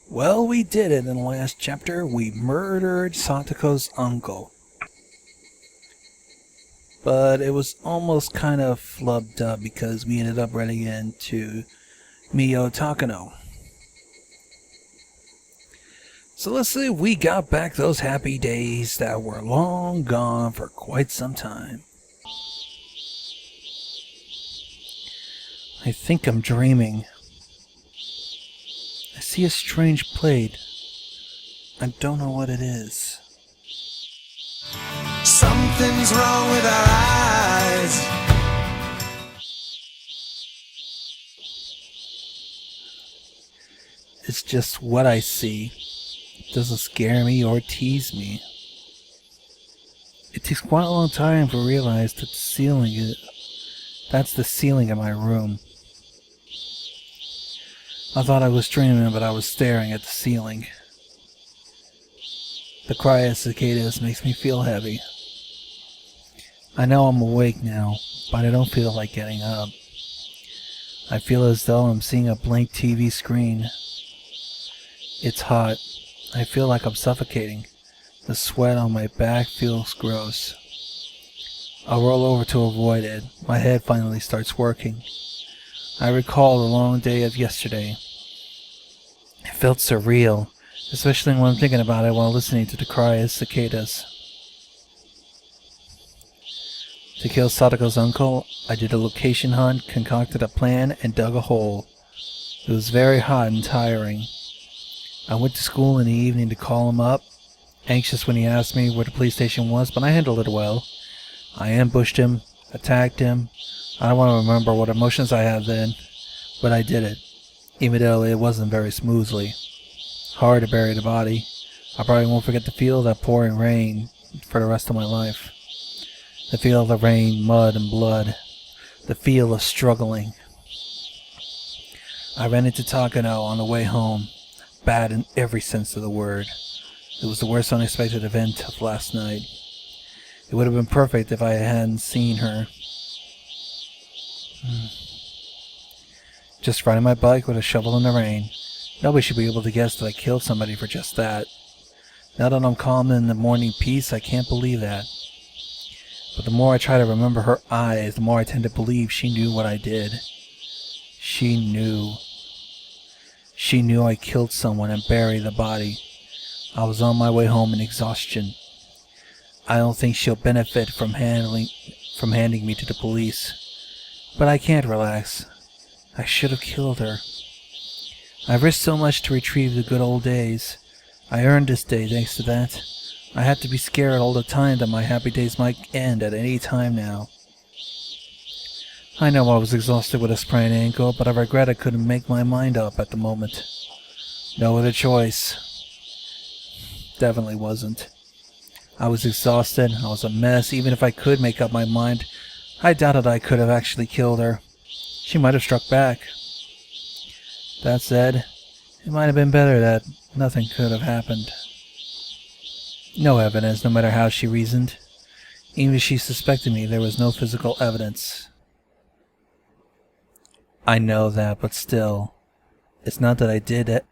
Well, we did it in the last chapter. We murdered Satoko's uncle. But it was almost kind of flubbed up because we ended up running into Mio Takano. So let's see if we got back those happy days that were long gone for quite some time. I think I'm dreaming. I see a strange plate. I don't know what it is. Something's wrong with our eyes. It's just what I see. It doesn't scare me or tease me. It takes quite a long time to realize that that's the ceiling of my room. I thought I was dreaming, but I was staring at the ceiling. The cry of cicadas makes me feel heavy. I know I'm awake now, but I don't feel like getting up. I feel as though I'm seeing a blank TV screen. It's hot. I feel like I'm suffocating. The sweat on my back feels gross. I roll over to avoid it. My head finally starts working. I recall the long day of yesterday. It felt surreal, especially when I'm thinking about it while listening to the cry of cicadas. To kill Satoko's uncle, I did a location hunt, concocted a plan, and dug a hole. It was very hot and tiring. I went to school in the evening to call him up, anxious when he asked me where the police station was, but I handled it well. I ambushed him, attacked him. I don't want to remember what emotions I had then, but I did it, even though it wasn't very smoothly. Hard to bury the body. I probably won't forget the feel of that pouring rain for the rest of my life. The feel of the rain, mud, and blood. The feel of struggling. I ran into Takano on the way home. Bad in every sense of the word. It was the worst unexpected event of last night. It would have been perfect if I hadn't seen her. Just riding my bike with a shovel in the rain. Nobody should be able to guess that I killed somebody for just that. Now that I'm calm in the morning peace, I can't believe that. But the more I try to remember her eyes, the more I tend to believe she knew what I did. She knew. She knew I killed someone and buried the body. I was on my way home in exhaustion. I don't think she'll benefit from handing me to the police. But I can't relax. I should have killed her. I've risked so much to retrieve the good old days. I earned this day thanks to that. I had to be scared all the time that my happy days might end at any time now. I know I was exhausted with a sprained ankle, but I regret I couldn't make my mind up at the moment. No other choice. Definitely wasn't. I was exhausted, I was a mess. Even if I could make up my mind, I doubted I could have actually killed her. She might have struck back. That said, it might have been better that nothing could have happened. No evidence, no matter how she reasoned. Even if she suspected me, there was no physical evidence. I know that, but still, it's not that I did it.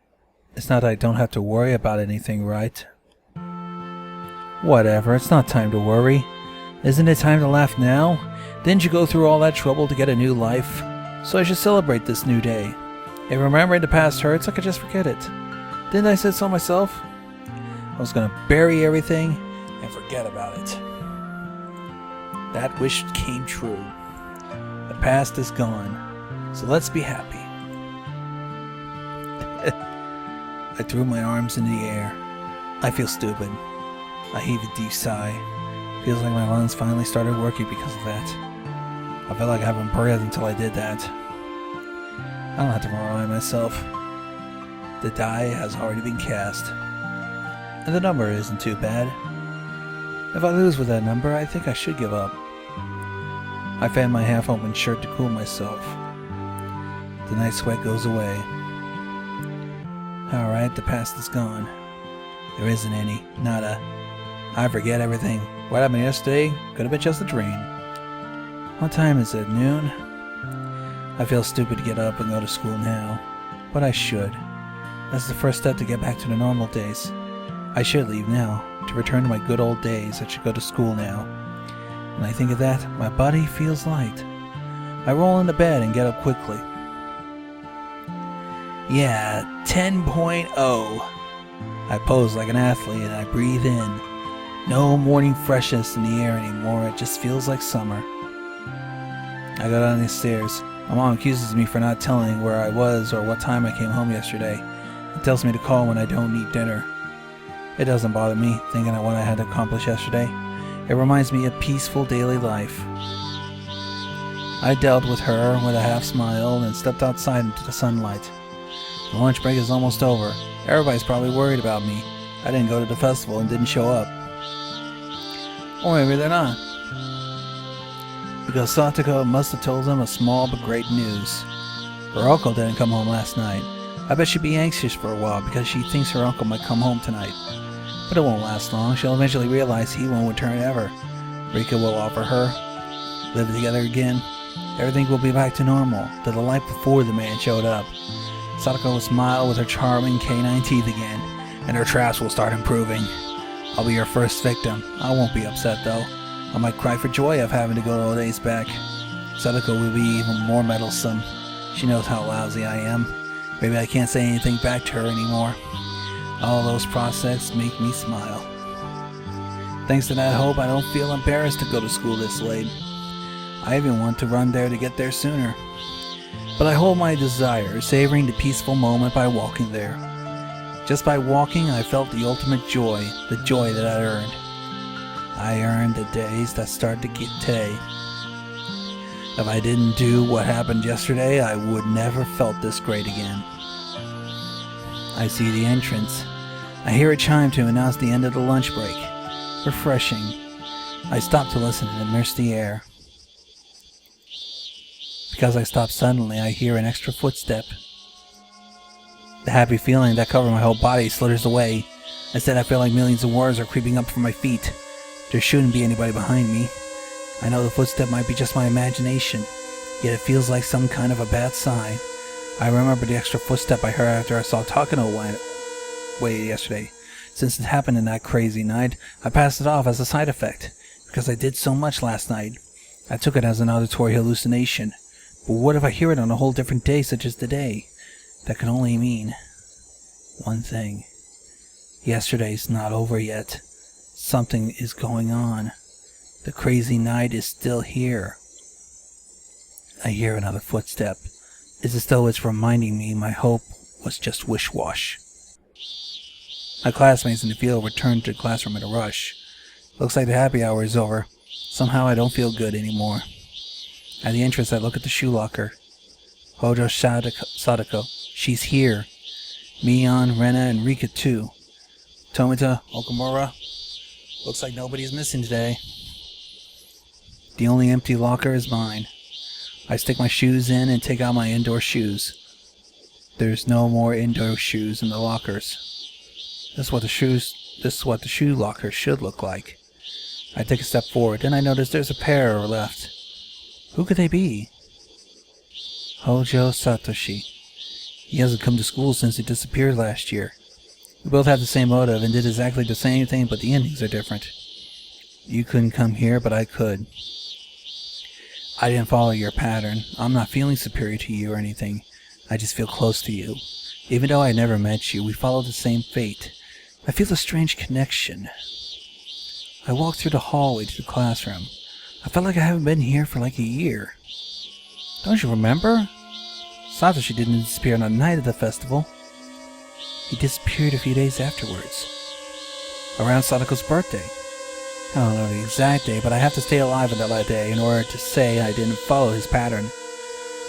It's not that I don't have to worry about anything, right? Whatever, it's not time to worry. Isn't it time to laugh now? Didn't you go through all that trouble to get a new life? So I should celebrate this new day. If remembering the past hurts, I could just forget it. Didn't I say so myself? I was gonna bury everything and forget about it. That wish came true. The past is gone, so let's be happy. I threw my arms in the air. I feel stupid. I heave a deep sigh. Feels like my lungs finally started working because of that. I felt like I haven't breathed until I did that. I don't have to remind myself. The die has already been cast. And the number isn't too bad. If I lose with that number, I think I should give up. I fan my half-open shirt to cool myself. The night sweat goes away. Alright, the past is gone. There isn't any. Nada. I forget everything. What happened yesterday could have been just a dream. What time is it? Noon? I feel stupid to get up and go to school now. But I should. That's the first step to get back to the normal days. I should leave now. To return to my good old days, I should go to school now. When I think of that, my body feels light. I roll into bed and get up quickly. Yeah, 10.0. I pose like an athlete and I breathe in. No morning freshness in the air anymore, it just feels like summer. I go down the stairs. My mom accuses me for not telling where I was or what time I came home yesterday. It tells me to call when I don't eat dinner. It doesn't bother me, thinking of what I had to accomplish yesterday. It reminds me of peaceful daily life. I dealt with her with a half smile and stepped outside into the sunlight. The lunch break is almost over. Everybody's probably worried about me. I didn't go to the festival and didn't show up. Or maybe they're not. Because Satoko must have told them a small but great news. Her uncle didn't come home last night. I bet she'd be anxious for a while because she thinks her uncle might come home tonight. But it won't last long. She'll eventually realize he won't return ever. Rika will offer her. Live together again. Everything will be back to normal, to the life before the man showed up. Satoko will smile with her charming canine teeth again, and her traps will start improving. I'll be her first victim. I won't be upset though. I might cry for joy of having to go all days back. Satoko will be even more meddlesome. She knows how lousy I am. Maybe I can't say anything back to her anymore. All those prospects make me smile. Thanks to that hope, I don't feel embarrassed to go to school this late. I even want to run there to get there sooner. But I hold my desire, savoring the peaceful moment by walking there. Just by walking, I felt the ultimate joy, the joy that I earned. I earned the days that start to get today. If I didn't do what happened yesterday, I would never felt this great again. I see the entrance. I hear a chime to announce the end of the lunch break. Refreshing. I stop to listen and immerse the air. Because I stop suddenly, I hear an extra footstep. The happy feeling that covered my whole body slithers away. Instead, I feel like millions of worms are creeping up from my feet. There shouldn't be anybody behind me. I know the footstep might be just my imagination, yet it feels like some kind of a bad sign. I remember the extra footstep I heard after I saw Takano away yesterday. Since it happened in that crazy night, I passed it off as a side effect, because I did so much last night. I took it as an auditory hallucination. But what if I hear it on a whole different day, such as today? That can only mean one thing. Yesterday's not over yet. Something is going on. The crazy night is still here. I hear another footstep. It's as though it's reminding me my hope was just wish-wash. My classmates in the field returned to the classroom in a rush. Looks like the happy hour is over. Somehow I don't feel good anymore. At the entrance I look at the shoe locker. Hojo Satoko. She's here. Mion, Rena, and Rika too. Tomita, Okamura. Looks like nobody's missing today. The only empty locker is mine. I stick my shoes in and take out my indoor shoes. There's no more indoor shoes in the lockers. This is what the shoe locker should look like. I take a step forward, then I notice there's a pair left. Who could they be? Hojo Satoshi. He hasn't come to school since he disappeared last year. We both had the same motive and did exactly the same thing, but the endings are different. You couldn't come here, but I could. I didn't follow your pattern. I'm not feeling superior to you or anything. I just feel close to you. Even though I never met you, we follow the same fate. I feel a strange connection. I walked through the hallway to the classroom. I felt like I haven't been here for like a year. Don't you remember? Satoshi didn't disappear on the night of the festival. He disappeared a few days afterwards. Around Satoko's birthday. I don't know the exact day, but I have to stay alive until that day in order to say I didn't follow his pattern.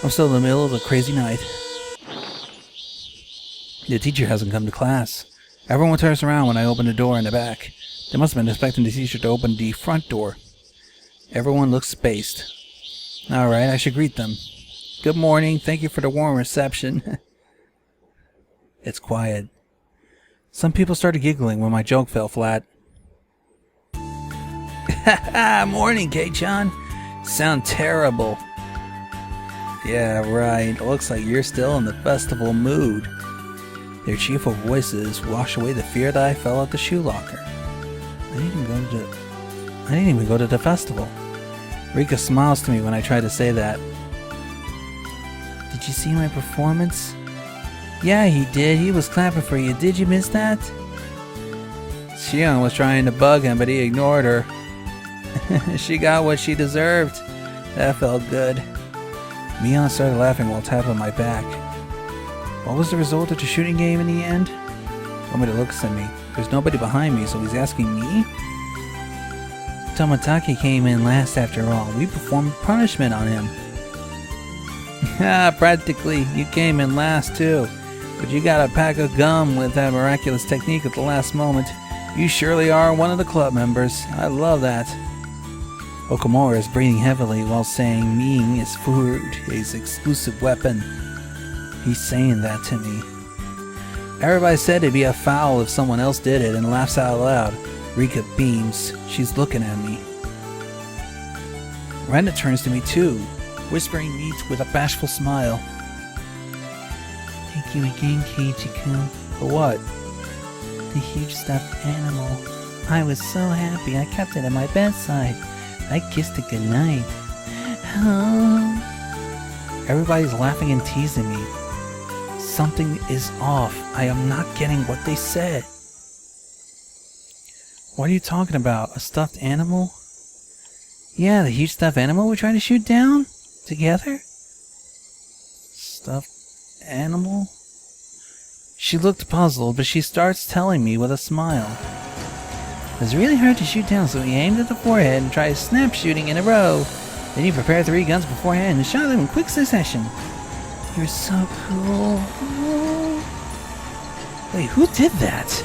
I'm still in the middle of a crazy night. The teacher hasn't come to class. Everyone turns around when I open the door in the back. They must have been expecting the teacher to open the front door. Everyone looks spaced. Alright, I should greet them. Good morning, thank you for the warm reception. It's quiet. Some people started giggling when my joke fell flat. Morning, Kei-chan. Sound terrible. Yeah, right. Looks like you're still in the festival mood. Their cheerful voices wash away the fear that I felt at the shoe locker. I didn't even go to the festival. Rika smiles to me when I try to say that. Did you see my performance? Yeah, he did. He was clapping for you. Did you miss that? Xion was trying to bug him, but he ignored her. She got what she deserved. That felt good. Mion started laughing while tapping my back. What was the result of the shooting game in the end? Omida looks at me. There's nobody behind me, so he's asking me? Tomatake came in last after all. We performed punishment on him. Practically. You came in last too. But you got a pack of gum with that miraculous technique at the last moment. You surely are one of the club members. I love that. Okamura is breathing heavily while saying Ming is food, his exclusive weapon. He's saying that to me. Everybody said it'd be a foul if someone else did it and laughs out loud. Rika beams. She's looking at me. Renda turns to me too, whispering me with a bashful smile. Thank you again, Keiichi-kun. For what? The huge stuffed animal. I was so happy I kept it at my bedside. I kissed it goodnight. Everybody's laughing and teasing me. Something is off. I am not getting what they said. What are you talking about? A stuffed animal? Yeah, the huge stuffed animal we're trying to shoot down? Together? Stuffed animal? She looked puzzled, but she starts telling me with a smile. It was really hard to shoot down, so he aimed at the forehead and tried snap shooting in a row. Then he prepared 3 guns beforehand and shot them in quick succession. You're so cool. Wait, who did that?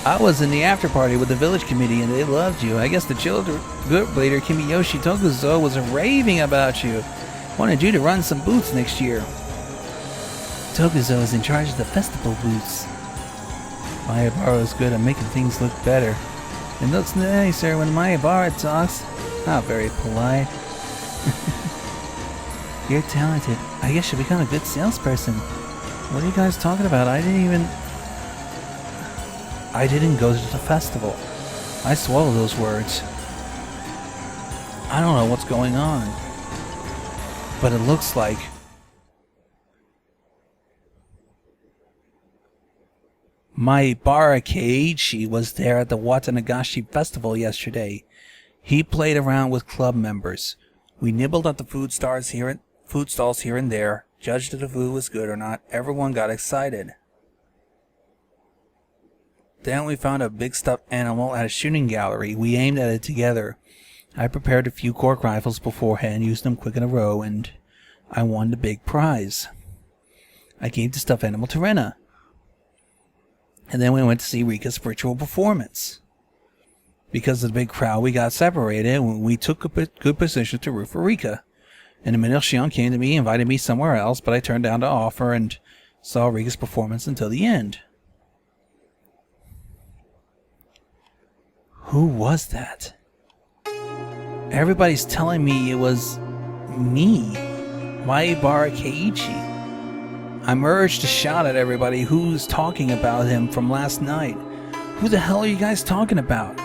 I was in the after party with the village committee and they loved you. I guess the children group leader Kimiyoshi Tokuzo was raving about you. Wanted you to run some booths next year. Tokuzo is in charge of the festival booths. Mayabara is good at making things look better. It looks nicer when Mayabara talks. Not very polite. You're talented. I guess you'll become a good salesperson. What are you guys talking about? I didn't go to the festival. I swallowed those words. I don't know what's going on. But it looks like Maibara Keiichi was there at the Watanagashi festival yesterday. He played around with club members. We nibbled at the food stalls here and there, judged if the food was good or not. Everyone got excited. Then we found a big stuffed animal at a shooting gallery. We aimed at it together. I prepared a few cork rifles beforehand, used them quick in a row, and I won the big prize. I gave the stuffed animal to Rena. And then we went to see Rika's ritual performance. Because of the big crowd, we got separated and we took a good position to root for Rika. And the minute Xion came to me, invited me somewhere else, but I turned down the offer and saw Rika's performance until the end. Who was that? Everybody's telling me it was me, Maibara Keiichi. I'm urged to shout at everybody who's talking about him from last night. Who the hell are you guys talking about?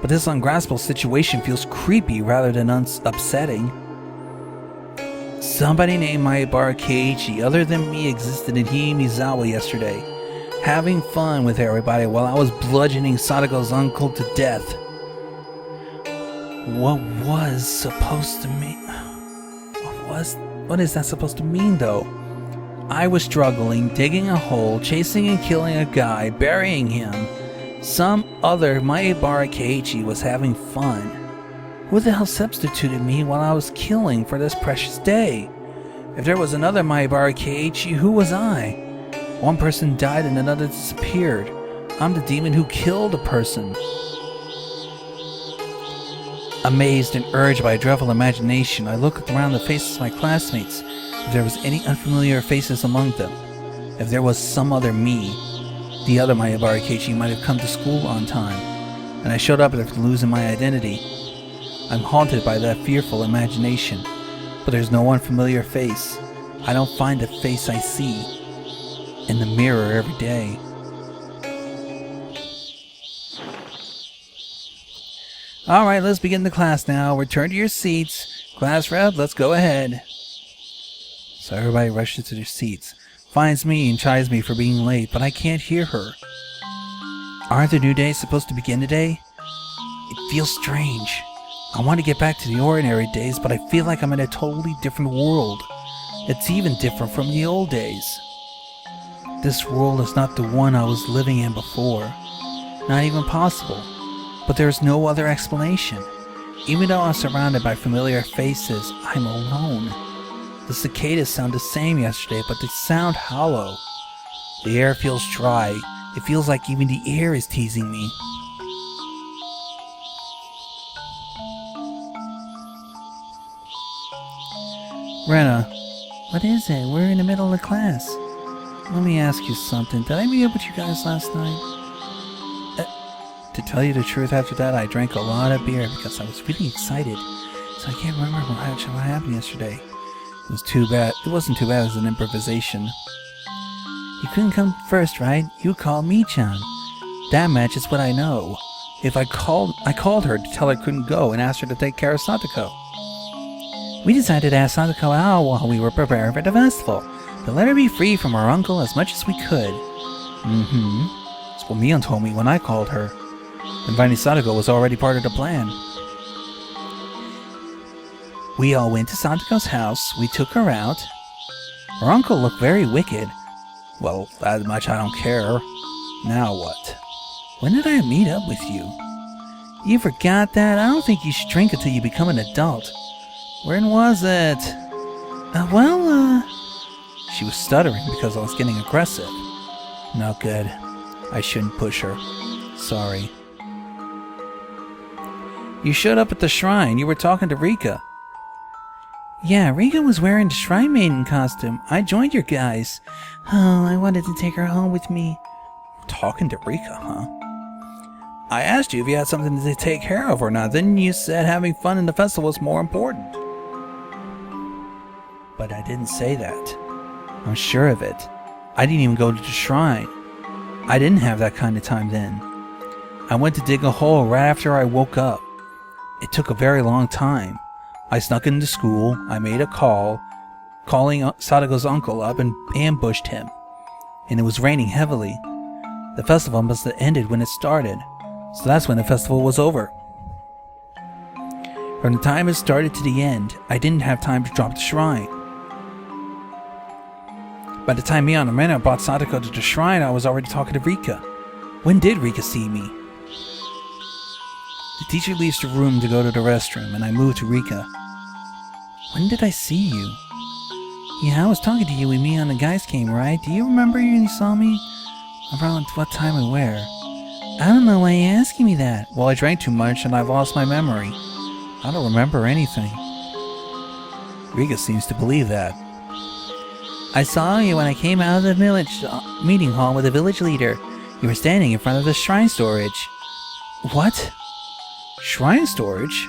But this ungraspable situation feels creepy rather than upsetting. Somebody named Maibara Keiichi other than me existed in Himizawa yesterday, having fun with everybody while I was bludgeoning Satoko's uncle to death. What is that supposed to mean though? I was struggling, digging a hole, chasing and killing a guy, burying him. Some other Maibara Keiichi was having fun. Who the hell substituted me while I was killing for this precious day? If there was another Maibara Keiichi, who was I? One person died and another disappeared. I'm the demon who killed a person. Amazed and urged by a dreadful imagination, I looked around the faces of my classmates. If there was any unfamiliar faces among them, if there was some other me, the other Maibara Keiichi might have come to school on time, and I showed up after losing my identity. I'm haunted by that fearful imagination, but there's no unfamiliar face. I don't find the face I see. in the mirror every day. Alright, let's begin the class now. Return to your seats. Class rep, let's go ahead. So everybody rushes to their seats, finds me and chides me for being late, but I can't hear her. Aren't the new days supposed to begin today? It feels strange. I want to get back to the ordinary days, but I feel like I'm in a totally different world. It's even different from the old days. This world is not the one I was living in before. Not even possible. But there's no other explanation. Even though I'm surrounded by familiar faces, I'm alone. The cicadas sound the same yesterday, but they sound hollow. The air feels dry. It feels like even the air is teasing me. Rena, what is it? We're in the middle of the class. Let me ask you something. Did I meet up with you guys last night? To tell you the truth, after that I drank a lot of beer because I was really excited. So I can't remember what happened yesterday. It was too bad. It wasn't too bad as an improvisation. You couldn't come first, right? You called me, Chan. That matches what I know. I called her to tell her I couldn't go and asked her to take care of Satoko. We decided to ask Satoko out while we were preparing for the festival, to let her be free from our uncle as much as we could. That's what Mion told me when I called her. Inviting Satoko was already part of the plan. We all went to Satoko's house. We took her out. Her uncle looked very wicked. Well, that much I don't care. Now what? When did I meet up with you? You forgot that? I don't think you should drink until you become an adult. When was it? She was stuttering because I was getting aggressive. Not good. I shouldn't push her. Sorry. You showed up at the shrine. You were talking to Rika. Yeah, Rika was wearing the Shrine Maiden costume. I joined your guys. Oh, I wanted to take her home with me. Talking to Rika, huh? I asked you if you had something to take care of or not. Then you said having fun in the festival was more important. But I didn't say that. I'm sure of it. I didn't even go to the shrine. I didn't have that kind of time then. I went to dig a hole right after I woke up. It took a very long time. I snuck into school. I made a call, calling Satoko's uncle up and ambushed him. And it was raining heavily. The festival must have ended when it started. So that's when the festival was over. From the time it started to the end, I didn't have time to drop the shrine. By the time Mion and Rena brought Satoko to the shrine, I was already talking to Rika. When did Rika see me? The teacher leaves the room to go to the restroom, and I move to Rika. When did I see you? Yeah, I was talking to you when me and the guys came, right? Do you remember when you saw me? Around what time and where? I don't know why you're asking me that. Well, I drank too much and I've lost my memory. I don't remember anything. Rika seems to believe that. I saw you when I came out of the village meeting hall with the village leader. You were standing in front of the shrine storage. What? Shrine storage?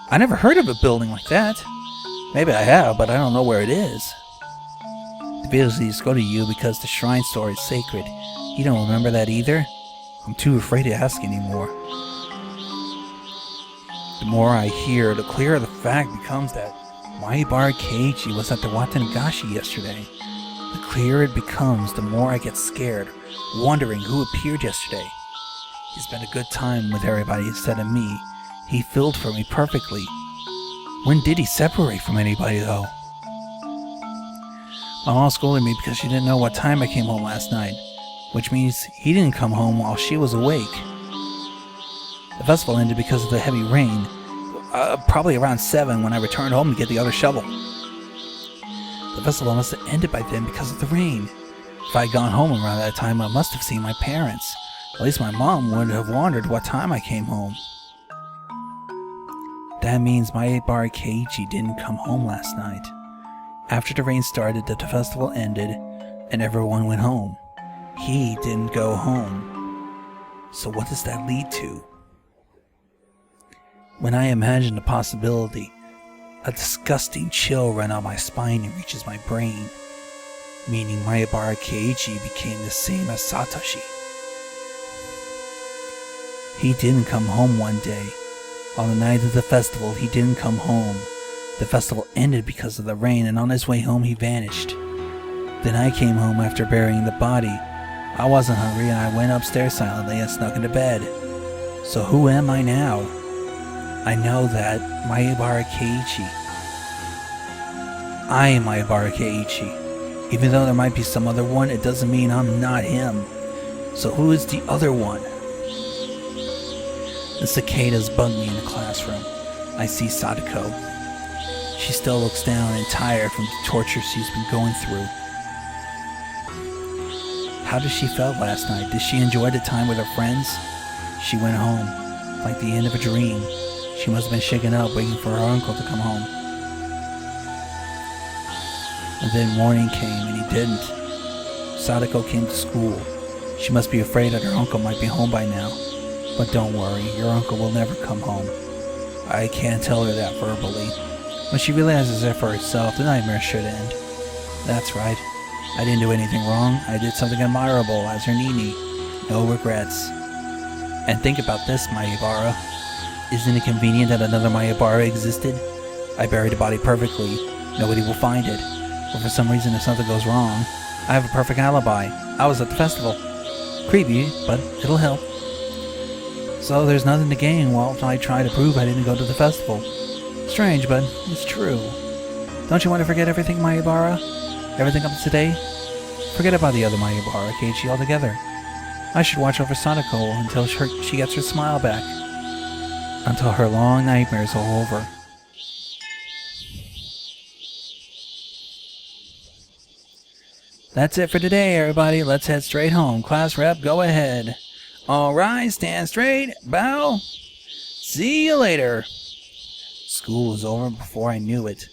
I never heard of a building like that. Maybe I have, but I don't know where it is. The village leaders go to you because the shrine storage is sacred. You don't remember that either? I'm too afraid to ask anymore. The more I hear, the clearer the fact becomes that Maibara Keiichi was at the Watanagashi yesterday. The clearer it becomes, the more I get scared, wondering who appeared yesterday. He spent a good time with everybody instead of me. He filled for me perfectly. When did he separate from anybody, though? My mom scolded me because she didn't know what time I came home last night, which means he didn't come home while she was awake. The festival ended because of the heavy rain, probably around 7 when I returned home to get the other shovel. The festival must have ended by then because of the rain. If I had gone home around that time, I must have seen my parents. At least my mom would have wondered what time I came home. That means Maibara Keiichi didn't come home last night. After the rain started, the festival ended, and everyone went home. He didn't go home. So what does that lead to? When I imagine the possibility, a disgusting chill runs on my spine and reaches my brain. meaning Maebara Keiichi became the same as Satoshi. He didn't come home one day. On the night of the festival, he didn't come home. The festival ended because of the rain, and on his way home he vanished. Then I came home after burying the body. I wasn't hungry and I went upstairs silently and snuck into bed. So who am I now? I know that Maebara Keiichi. I am Maebara Keiichi. Even though there might be some other one, it doesn't mean I'm not him. So who is the other one? The cicadas bug me in the classroom. I see Satoko. She still looks down and tired from the torture she's been going through. How did she feel last night? Did she enjoy the time with her friends? She went home, like the end of a dream. She must have been shaken up, waiting for her uncle to come home. And then morning came and he didn't. Satoko came to school. She must be afraid that her uncle might be home by now. But don't worry, your uncle will never come home. I can't tell her that verbally. When she realizes it for herself, the nightmare should end. That's right. I didn't do anything wrong. I did something admirable as her Nini. No regrets. And think about this, Maebara. Isn't it convenient that another Maebara existed? I buried the body perfectly. Nobody will find it. But for some reason, if something goes wrong, I have a perfect alibi. I was at the festival. Creepy, but it'll help. So there's nothing to gain while I try to prove I didn't go to the festival. Strange, but it's true. Don't you want to forget everything, Maebara? Everything up to today? Forget about the other Maebara Keiichi altogether. I should watch over Satoko until she gets her smile back. Until her long nightmares are over. That's it for today, everybody. Let's head straight home. Class rep, go ahead. Alright, stand straight, bow. See you later. School was over before I knew it.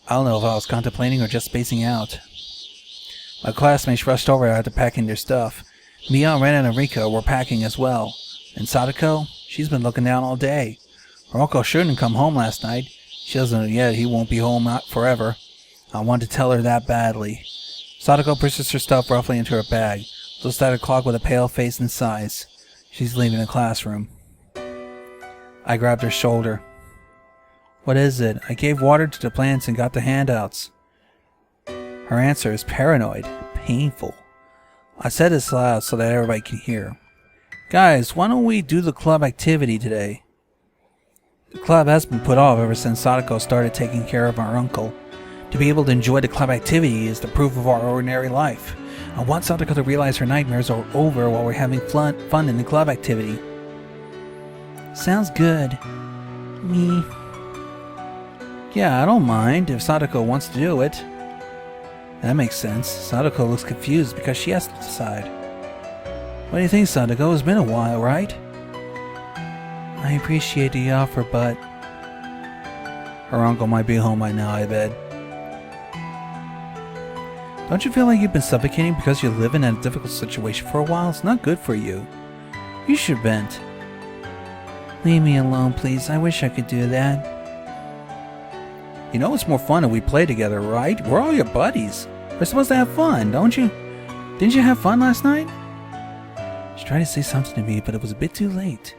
I don't know if I was contemplating or just spacing out. My classmates rushed over after packing their stuff. Mia, Ren, and Rika were packing as well. And Satoko? She's been looking down all day. Her uncle shouldn't come home last night. She doesn't know yet he won't be home forever. I want to tell her that badly. Satoko pushes her stuff roughly into her bag. Looks at her clock with a pale face and sighs. She's leaving the classroom. I grabbed her shoulder. What is it? I gave water to the plants and got the handouts. Her answer is paranoid, painful. I said this loud so that everybody can hear. Guys, why don't we do the club activity today? The club has been put off ever since Satoko started taking care of our uncle. To be able to enjoy the club activity is the proof of our ordinary life. I want Satoko to realize her nightmares are over while we're having fun in the club activity. Sounds good. Me. Yeah, I don't mind if Satoko wants to do it. That makes sense. Satoko looks confused because she has to decide. What do you think, Satoko? It's been a while, right? I appreciate the offer, but... Her uncle might be home by now, I bet. Don't you feel like you've been suffocating because you're living in a difficult situation for a while? It's not good for you. You should vent. Leave me alone, please. I wish I could do that. You know it's more fun if we play together, right? We're all your buddies. We're supposed to have fun, don't you? Didn't you have fun last night? She tried to say something to me, but it was a bit too late.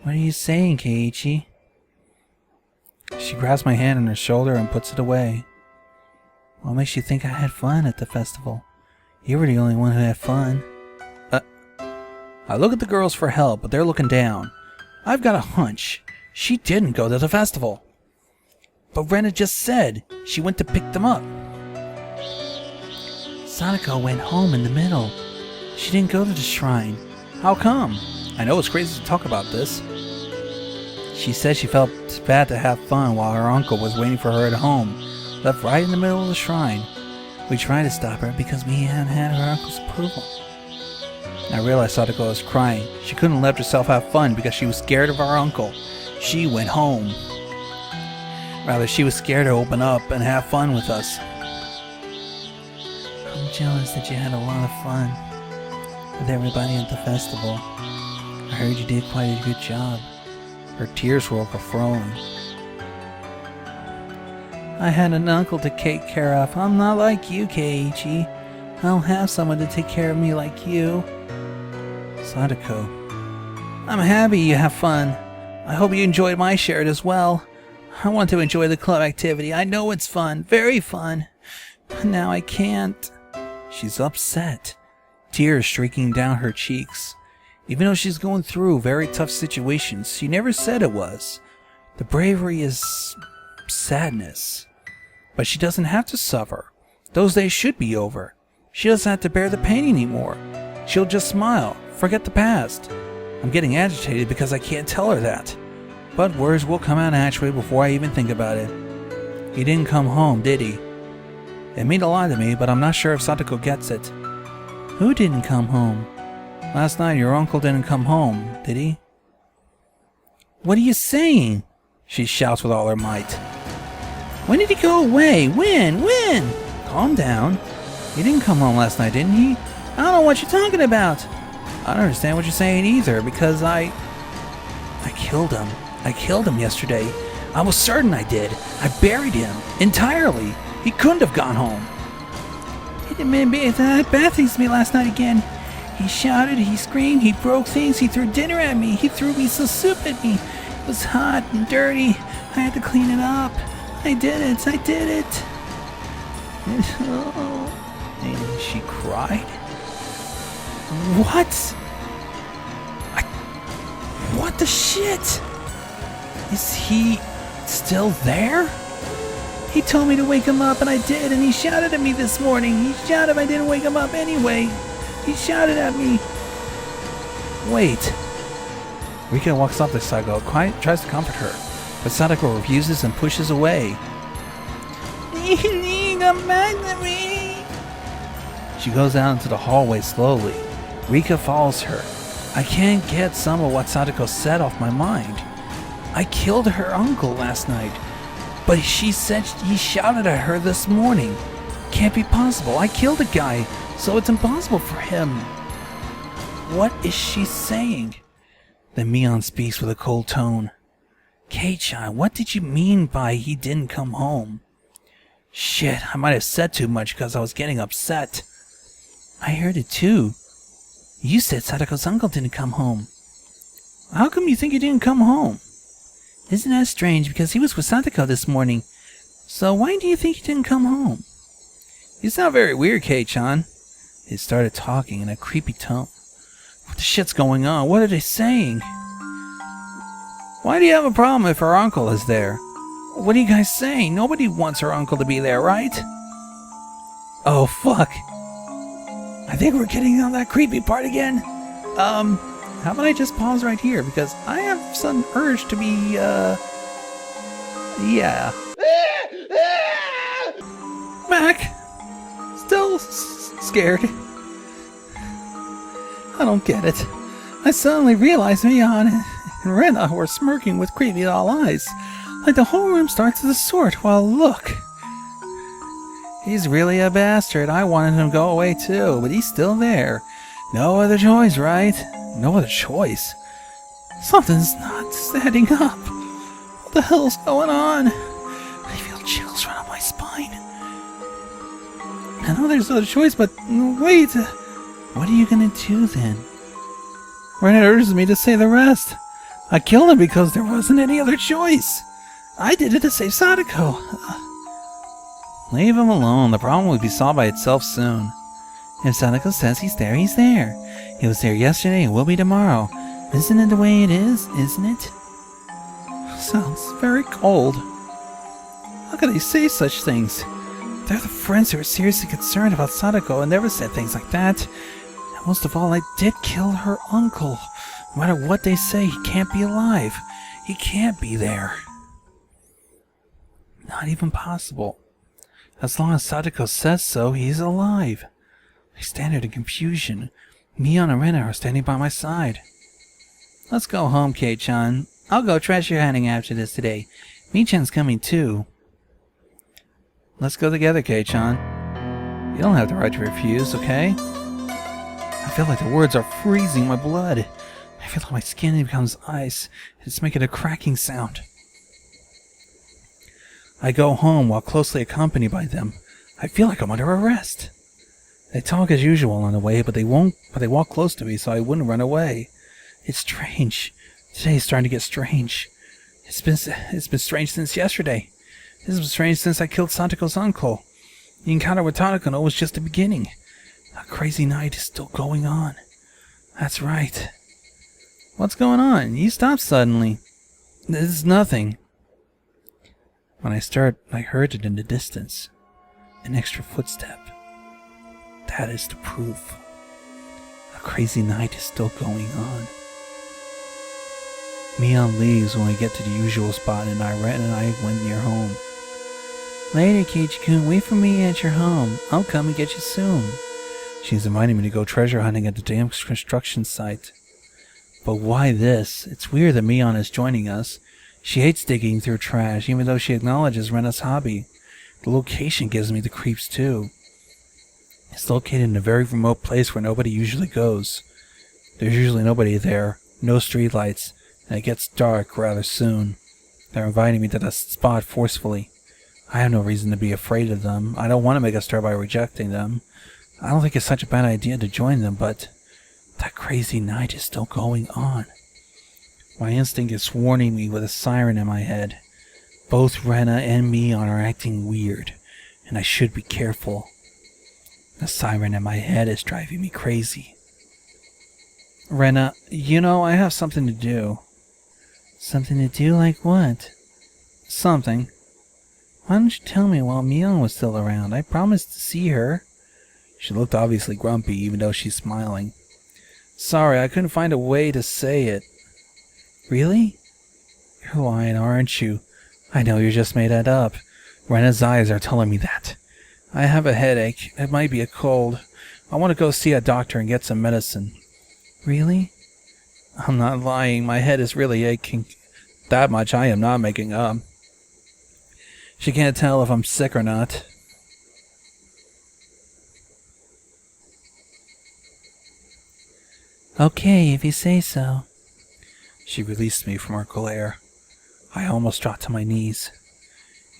What are you saying, Keiichi? She grabs my hand on her shoulder and puts it away. What makes you think I had fun at the festival? You were the only one who had fun. I look at the girls for help, but they're looking down. I've got a hunch. She didn't go to the festival. But Rena just said she went to pick them up. Satoko went home in the middle. She didn't go to the shrine. How come? I know it's crazy to talk about this. She said she felt bad to have fun while her uncle was waiting for her at home. Left right in the middle of the shrine. We tried to stop her because we hadn't had her uncle's approval. I realized Satoko was crying. She couldn't let herself have fun because she was scared of our uncle. She went home. Rather, she was scared to open up and have fun with us. I'm jealous that you had a lot of fun with everybody at the festival. I heard you did quite a good job. Her tears were overflowing. I had an uncle to take care of. I'm not like you, Keiichi. I don't have someone to take care of me like you. Satoko. I'm happy you have fun. I hope you enjoyed my share as well. I want to enjoy the club activity. I know it's fun. Very fun. But now I can't. She's upset. Tears streaking down her cheeks. Even though she's going through very tough situations, she never said it was. The bravery is sadness. But she doesn't have to suffer. Those days should be over. She doesn't have to bear the pain anymore. She'll just smile, forget the past. I'm getting agitated because I can't tell her that. But words will come out naturally before I even think about it. He didn't come home, did he? It meant a lot to me, but I'm not sure if Satoko gets it. Who didn't come home? Last night your uncle didn't come home, did he? What are you saying? She shouts with all her might. When did he go away? When? When? Calm down. He didn't come home last night, didn't he? I don't know what you're talking about. I don't understand what you're saying either, because I killed him. I killed him yesterday. I was certain I did. I buried him entirely. He couldn't have gone home. He didn't be that bad things to me last night again. He shouted, he screamed, he broke things, he threw dinner at me, he threw me some soup at me. It was hot and dirty. I had to clean it up. I did it. And she cried? What? What the shit? Is he still there? He told me to wake him up and I did, and he shouted at me this morning. He shouted if I didn't wake him up anyway. He shouted at me. Wait. Rika walks up to Satoko, tries to comfort her, but Satoko refuses and pushes away. Come back to me. She goes out into the hallway slowly. Rika follows her. I can't get some of what Satoko said off my mind. I killed her uncle last night, but she said he shouted at her this morning. Can't be possible. I killed a guy, so it's impossible for him. What is she saying? Then Mion speaks with a cold tone. Kei-chan, what did you mean by he didn't come home? Shit, I might have said too much because I was getting upset. I heard it too. You said Satoko's uncle didn't come home. How come you think he didn't come home? Isn't that strange, because he was with Satoko this morning. So why do you think he didn't come home? You sound very weird, Kei-chan. He started talking in a creepy tone. What the shit's going on? What are they saying? Why do you have a problem if her uncle is there? What are you guys saying? Nobody wants her uncle to be there, right? Oh, fuck. I think we're getting on that creepy part again. How about I just pause right here? Because I have some urge to be, yeah. Mac! Still scared. I don't get it. I suddenly realized Mion and Rena were smirking with creepy doll eyes. Like the whole room starts to sort. Well, look. He's really a bastard. I wanted him to go away too, but he's still there. No other choice, right? No other choice. Something's not setting up. What the hell's going on? I feel chills run up my spine. I know there's no other choice, but wait. What are you gonna do then? Rena urges me to say the rest. I killed him because there wasn't any other choice. I did it to save Satoko. Leave him alone. The problem will be solved by itself soon. If Satoko says he's there, he's there. He was there yesterday and will be tomorrow. Isn't it the way it is, isn't it? Sounds very cold. How could they say such things? They're the friends who are seriously concerned about Satoko and never said things like that. And most of all, I did kill her uncle. No matter what they say, he can't be alive. He can't be there. Not even possible. As long as Satoko says so, he's alive. I stand here in confusion. Mion and Rena are standing by my side. Let's go home, Kei-chan. I'll go treasure hunting after this today. Mi-chan's coming too. Let's go together, Kei-chan. You don't have the right to refuse, okay? I feel like the words are freezing my blood. I feel like my skin becomes ice. It's making a cracking sound. I go home while closely accompanied by them. I feel like I'm under arrest. They talk as usual on the way, but they walk close to me so I wouldn't run away. It's strange. Today's starting to get strange. It's been strange since yesterday. This has been strange since I killed Satoko's uncle. The encounter with Tanaka was just the beginning. A crazy night is still going on. That's right. What's going on? You stopped suddenly. This is nothing. When I heard it in the distance. An extra footstep. That is the proof. A crazy night is still going on. Mion leaves when we get to the usual spot, and Ren and I went near home. Later, Keiichi-kun, wait for me at your home. I'll come and get you soon. She's inviting me to go treasure hunting at the damn construction site. But why this? It's weird that Mion is joining us. She hates digging through trash, even though she acknowledges Rena's hobby. The location gives me the creeps too. It's located in a very remote place where nobody usually goes. There's usually nobody there, no streetlights, and it gets dark rather soon. They're inviting me to the spot forcefully. I have no reason to be afraid of them. I don't want to make a stir by rejecting them. I don't think it's such a bad idea to join them, but that crazy night is still going on. My instinct is warning me with a siren in my head. Both Rena and Mion are acting weird, and I should be careful. The siren in my head is driving me crazy. Rena, I have something to do. Something to do like what? Something. Why don't you tell me while Mion was still around? I promised to see her. She looked obviously grumpy, even though she's smiling. Sorry, I couldn't find a way to say it. Really? You're lying, aren't you? I know you just made that up. Rena's eyes are telling me that. I have a headache. It might be a cold. I want to go see a doctor and get some medicine. Really? I'm not lying. My head is really aching. That much I am not making up. She can't tell if I'm sick or not. Okay, if you say so. She released me from her glare. I almost dropped to my knees.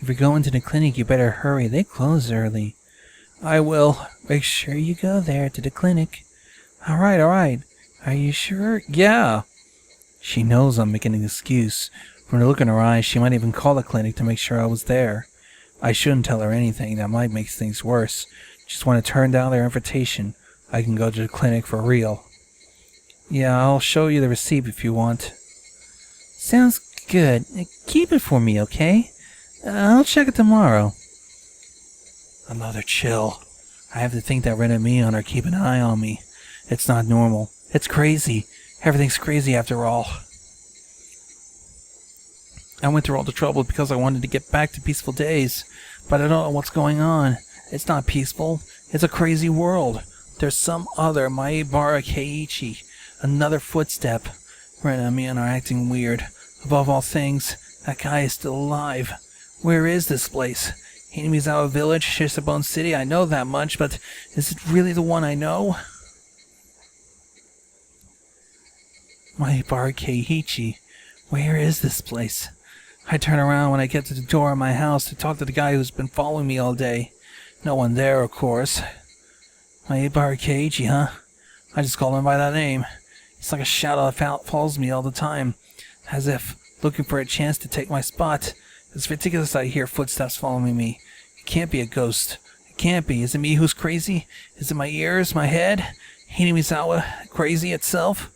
If you're going to the clinic, you better hurry. They close early. I will. Make sure you go there to the clinic. All right. Are you sure? Yeah. She knows I'm making an excuse. From the look in her eyes, she might even call the clinic to make sure I was there. I shouldn't tell her anything. That might make things worse. Just want to turn down their invitation. I can go to the clinic for real. Yeah, I'll show you the receipt if you want. Sounds good. Keep it for me, okay? I'll check it tomorrow. Another chill. I have to think that Ren and Mion are keeping an eye on me. It's not normal. It's crazy. Everything's crazy after all. I went through all the trouble because I wanted to get back to peaceful days. But I don't know what's going on. It's not peaceful. It's a crazy world. There's some other Maebara Keiichi. Another footstep. Ren and Mion are acting weird. Above all things, that guy is still alive. Where is this place? Hinamizawa Village, Shisabone City, I know that much, but is it really the one I know? Maebara Keiichi. Where is this place? I turn around when I get to the door of my house to talk to the guy who's been following me all day. No one there, of course. Maebara Keiichi, huh? I just call him by that name. It's like a shadow that follows me all the time, as if looking for a chance to take my spot. It's ridiculous that I hear footsteps following me. It can't be a ghost. It can't be. Is it me who's crazy? Is it my ears, my head? Hinamizawa crazy itself?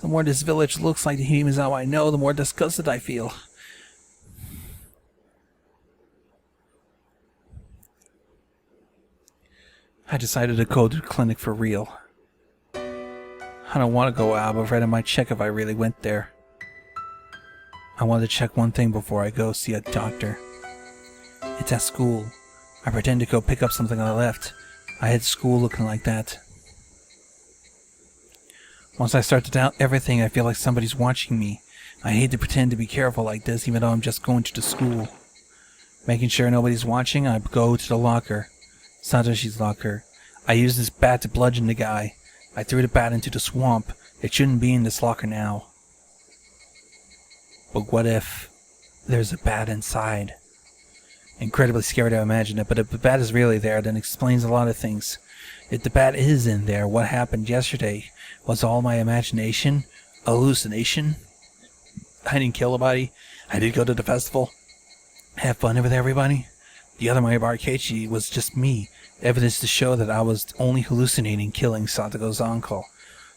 The more this village looks like the Hinamizawa I know, the more disgusted I feel. I decided to go to the clinic for real. I don't want to go out, but Rena might check if I really went there. I wanted to check one thing before I go see a doctor. It's at school. I pretend to go pick up something I left. I head to school looking like that. Once I start to doubt everything, I feel like somebody's watching me. I hate to pretend to be careful like this, even though I'm just going to the school. Making sure nobody's watching, I go to the locker. Satoshi's locker. I use this bat to bludgeon the guy. I threw the bat into the swamp. It shouldn't be in this locker now. But what if there's a bat inside? Incredibly scary to imagine it, but if the bat is really there, then it explains a lot of things. If the bat is in there, what happened yesterday was all my imagination? A hallucination? I didn't kill anybody. I did go to the festival. Have fun with everybody. The other Mario Barkeichi was just me. Evidence to show that I was only hallucinating killing Satoko's uncle.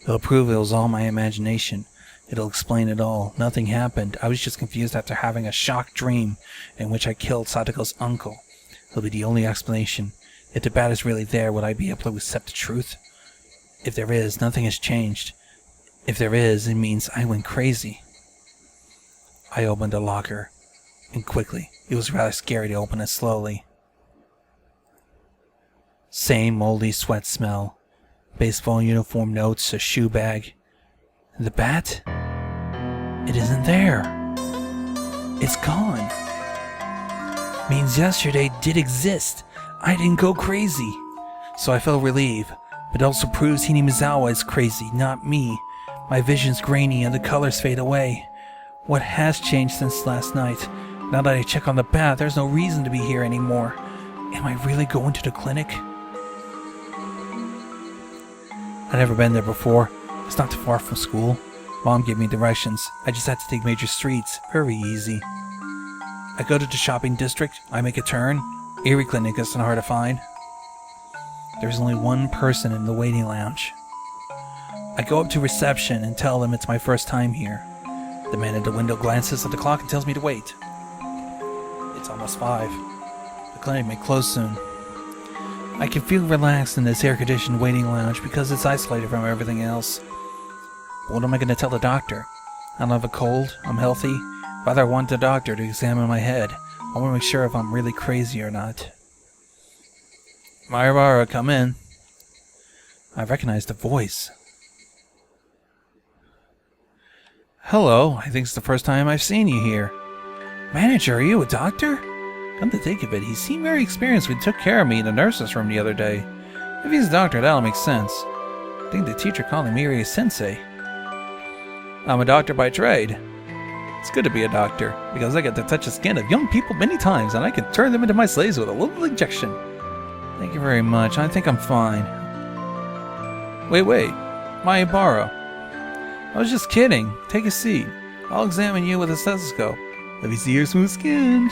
It'll prove it was all my imagination. It'll explain it all. Nothing happened. I was just confused after having a shock dream in which I killed Satoko's uncle. It'll be the only explanation. If the bat is really there, would I be able to accept the truth? If there is, nothing has changed. If there is, it means I went crazy. I opened the locker, and quickly. It was rather scary to open it slowly. Same moldy sweat smell. Baseball uniform notes, a shoe bag. The bat? It isn't there. It's gone. Means yesterday did exist. I didn't go crazy. So I felt relieved. But it also proves Hinamizawa is crazy, not me. My vision's grainy and the colors fade away. What has changed since last night? Now that I check on the bat, there's no reason to be here anymore. Am I really going to the clinic? I've never been there before. It's not too far from school. Mom gave me directions. I just had to take major streets. Very easy. I go to the shopping district. I make a turn. Irie Clinic isn't hard to find. There's only one person in the waiting lounge. I go up to reception and tell them it's my first time here. The man at the window glances at the clock and tells me to wait. It's almost 5. The clinic may close soon. I can feel relaxed in this air-conditioned waiting lounge because it's isolated from everything else. What am I going to tell the doctor? I don't have a cold, I'm healthy. Rather, I want the doctor to examine my head. I want to make sure if I'm really crazy or not. Mayabara, come in. I recognize the voice. Hello, I think it's the first time I've seen you here. Manager, are you a doctor? Come to think of it, he seemed very experienced when he took care of me in the nurse's room the other day. If he's a doctor, that'll make sense. I think the teacher called him Irie Sensei. I'm a doctor by trade. It's good to be a doctor, because I get to touch the skin of young people many times, and I can turn them into my slaves with a little injection. Thank you very much, I think I'm fine. Wait, Mayabara. I was just kidding. Take a seat. I'll examine you with a stethoscope. Let me see your smooth skin.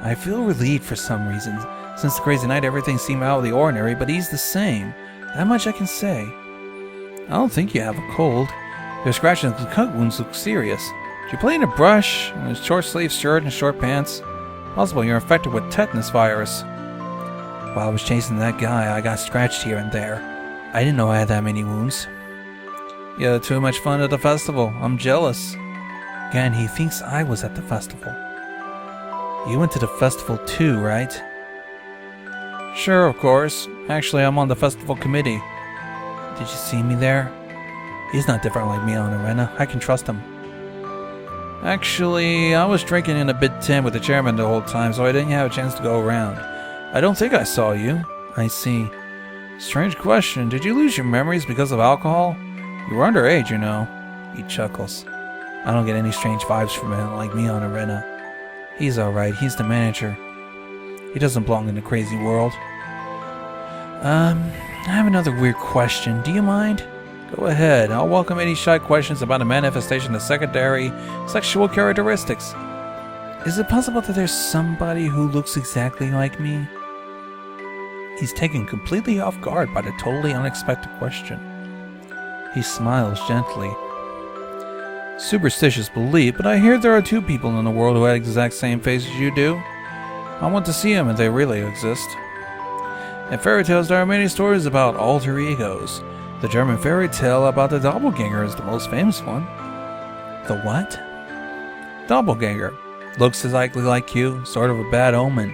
I feel relieved for some reason. Since the crazy night, everything seemed out of the ordinary, but he's the same. That much I can say. I don't think you have a cold. Your scratches and cut wounds look serious. Did you play in a brush, in a short-sleeved shirt and short pants? Possible you're infected with tetanus virus. While I was chasing that guy, I got scratched here and there. I didn't know I had that many wounds. You had too much fun at the festival. I'm jealous. Again, he thinks I was at the festival. You went to the festival too, right? Sure, of course. Actually, I'm on the festival committee. Did you see me there? He's not different like me on Arena. I can trust him. Actually, I was drinking in a big tent with the chairman the whole time, so I didn't have a chance to go around. I don't think I saw you. I see. Strange question. Did you lose your memories because of alcohol? You were underage, you know. He chuckles. I don't get any strange vibes from him like me on Arena. He's alright. He's the manager. He doesn't belong in the crazy world. I have another weird question. Do you mind? Go ahead. I'll welcome any shy questions about a manifestation of secondary sexual characteristics. Is it possible that there's somebody who looks exactly like me? He's taken completely off guard by the totally unexpected question. He smiles gently. Superstitious belief, but I hear there are 2 people in the world who have the exact same face as you do. I want to see them if they really exist. In fairy tales, there are many stories about alter egos. The German fairy tale about the doppelganger is the most famous one. The what? Doppelganger. Looks exactly like you, sort of a bad omen.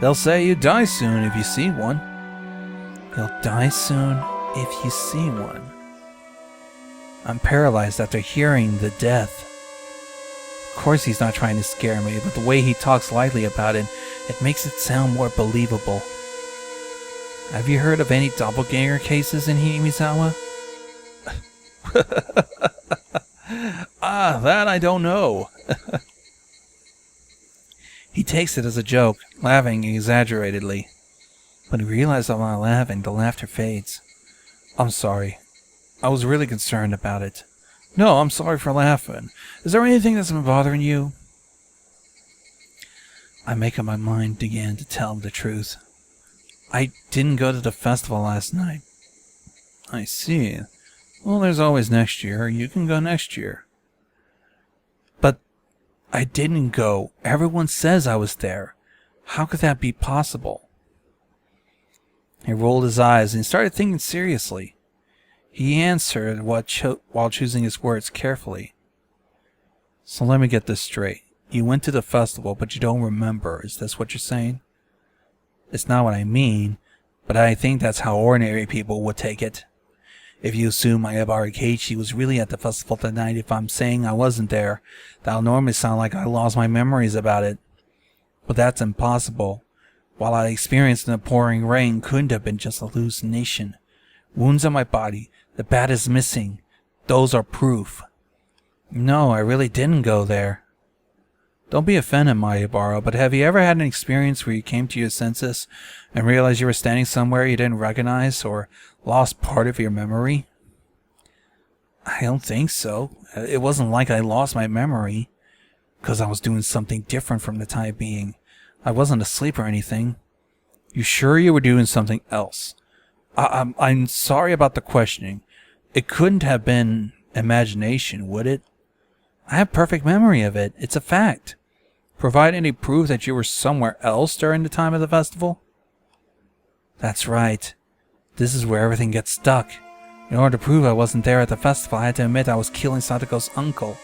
They'll say you die soon if you see one. You'll die soon if you see one. I'm paralyzed after hearing the death. Of course he's not trying to scare me, but the way he talks lightly about it, it makes it sound more believable. Have you heard of any doppelganger cases in Hinamizawa? That I don't know. He takes it as a joke, laughing exaggeratedly. When he realizes I'm not laughing, the laughter fades. I'm sorry. I was really concerned about it. No, I'm sorry for laughing. Is there anything that's been bothering you? I make up my mind again to tell him the truth. I didn't go to the festival last night. I see. Well, there's always next year. You can go next year. But I didn't go. Everyone says I was there. How could that be possible? He rolled his eyes and started thinking seriously. He answered while choosing his words carefully. So let me get this straight. You went to the festival, but you don't remember. Is this what you're saying? It's not what I mean, but I think that's how ordinary people would take it. If you assume Mayabara Keiichi was really at the festival that night, if I'm saying I wasn't there, that'll normally sound like I lost my memories about it. But that's impossible. While I experienced in the pouring rain couldn't have been just a hallucination. Wounds on my body, the bat is missing. Those are proof. No, I really didn't go there. Don't be offended, Mayabara, but have you ever had an experience where you came to your senses and realized you were standing somewhere you didn't recognize or lost part of your memory? I don't think so. It wasn't like I lost my memory because I was doing something different from the time being. I wasn't asleep or anything. You sure you were doing something else? I'm sorry about the questioning. It couldn't have been imagination, would it? I have perfect memory of it. It's a fact. Provide any proof that you were somewhere else during the time of the festival? That's right. This is where everything gets stuck. In order to prove I wasn't there at the festival, I had to admit I was killing Satoko's uncle.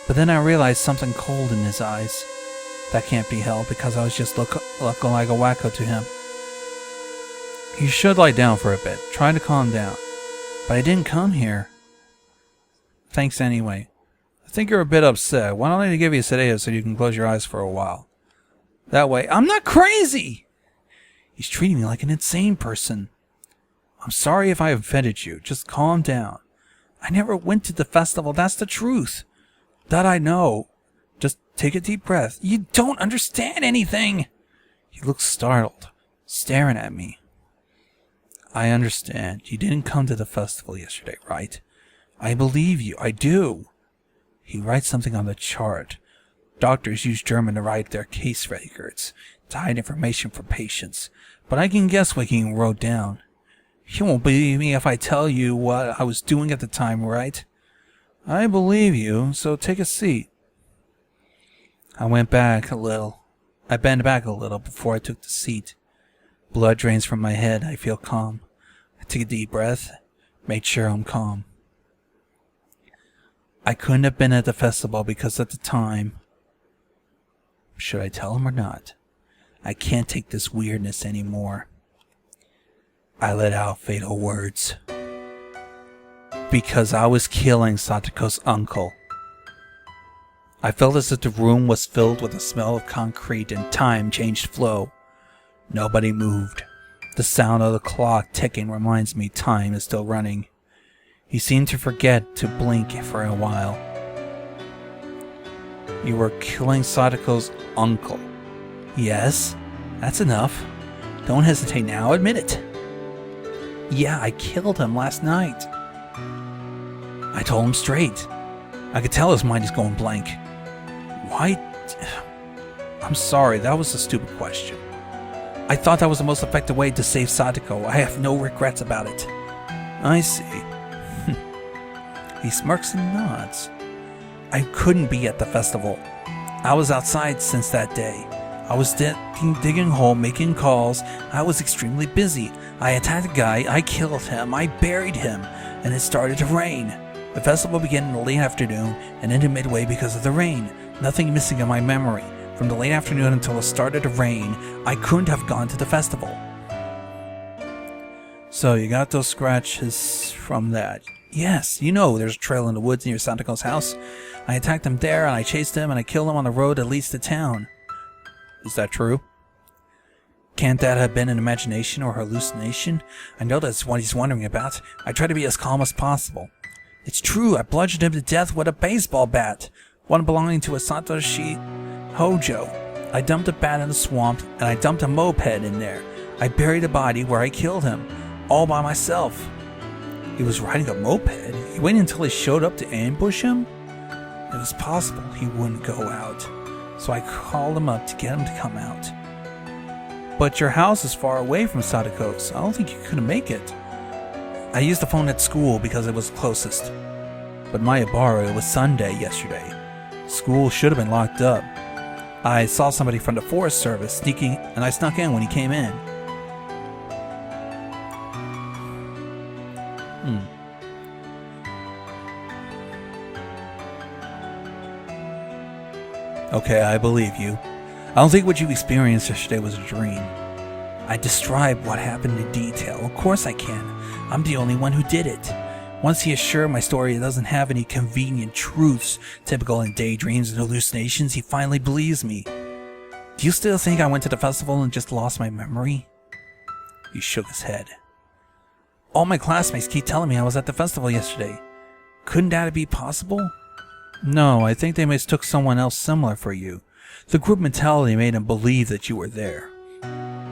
But then I realized something cold in his eyes. That can't be held because I was just looking like a wacko to him. You should lie down for a bit. Try to calm down. But I didn't come here. Thanks anyway. I think you're a bit upset. Why don't I give you a sedative so you can close your eyes for a while? That way, I'm not crazy! He's treating me like an insane person. I'm sorry if I offended you. Just calm down. I never went to the festival. That's the truth. That I know. Just take a deep breath. You don't understand anything. He looks startled, staring at me. I understand. You didn't come to the festival yesterday, right? I believe you. I do. He writes something on the chart. Doctors use German to write their case records to hide information from patients, but I can guess what he wrote down. You won't believe me if I tell you what I was doing at the time, right? I believe you, so take a seat. I bent back a little before I took the seat. Blood drains from my head. I feel calm. I take a deep breath, made sure I'm calm. I couldn't have been at the festival because at the time... Should I tell him or not? I can't take this weirdness anymore. I let out fatal words. Because I was killing Satoko's uncle. I felt as if the room was filled with the smell of concrete and time changed flow. Nobody moved. The sound of the clock ticking reminds me time is still running. He seemed to forget to blink for a while. You were killing Satoko's uncle. Yes, that's enough. Don't hesitate now, admit it. Yeah, I killed him last night. I told him straight. I could tell his mind is going blank. Why? I'm sorry, that was a stupid question. I thought that was the most effective way to save Satoko. I have no regrets about it. I see. He smirks and nods. I couldn't be at the festival. I was outside since that day. I was digging a hole, making calls. I was extremely busy. I attacked a guy, I killed him, I buried him, and it started to rain. The festival began in the late afternoon and ended midway because of the rain. Nothing missing in my memory. From the late afternoon until it started to rain, I couldn't have gone to the festival. So you got those scratches from that. Yes, you know there's a trail in the woods near Satoko's house. I attacked him there, and I chased him, and I killed him on the road that leads to town. Is that true? Can't that have been an imagination or hallucination? I know that's what he's wondering about. I try to be as calm as possible. It's true, I bludgeoned him to death with a baseball bat. One belonging to a Satoshi Hojo. I dumped a bat in the swamp, and I dumped a moped in there. I buried a body where I killed him, all by myself. He was riding a moped? He waited until he showed up to ambush him? It was possible he wouldn't go out, so I called him up to get him to come out. But your house is far away from Satoko's. I don't think you could make it. I used the phone at school because it was closest. But Mayabara, it was Sunday yesterday. School should have been locked up. I saw somebody from the Forest Service sneaking, and I snuck in when he came in. Okay, I believe you. I don't think what you experienced yesterday was a dream. I describe what happened in detail. Of course I can. I'm the only one who did it. Once he assured my story doesn't have any convenient truths typical in daydreams and hallucinations, he finally believes me. Do you still think I went to the festival and just lost my memory? He shook his head. All my classmates keep telling me I was at the festival yesterday. Couldn't that be possible? No, I think they mistook someone else similar for you. The group mentality made them believe that you were there.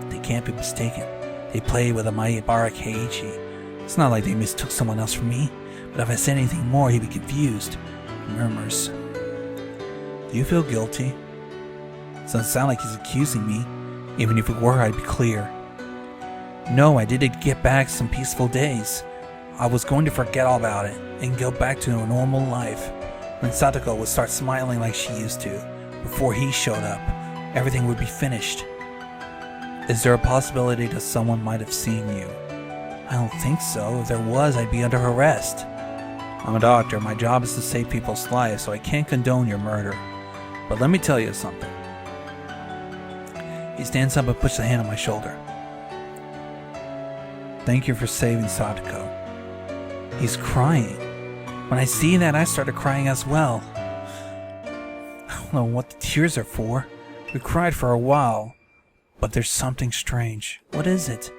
They can't be mistaken. They played with a Mayabara Keiichi. It's not like they mistook someone else for me, but if I said anything more, he'd be confused. He murmurs. Do you feel guilty? Doesn't sound like he's accusing me. Even if it were, I'd be clear. No, I did get back some peaceful days. I was going to forget all about it and go back to a normal life. When Satoko would start smiling like she used to, before he showed up, everything would be finished. Is there a possibility that someone might have seen you? I don't think so. If there was, I'd be under arrest. I'm a doctor. My job is to save people's lives, so I can't condone your murder. But let me tell you something. He stands up and puts a hand on my shoulder. Thank you for saving Satoko. He's crying. When I see that, I started crying as well. I don't know what the tears are for. We cried for a while. But there's something strange. What is it?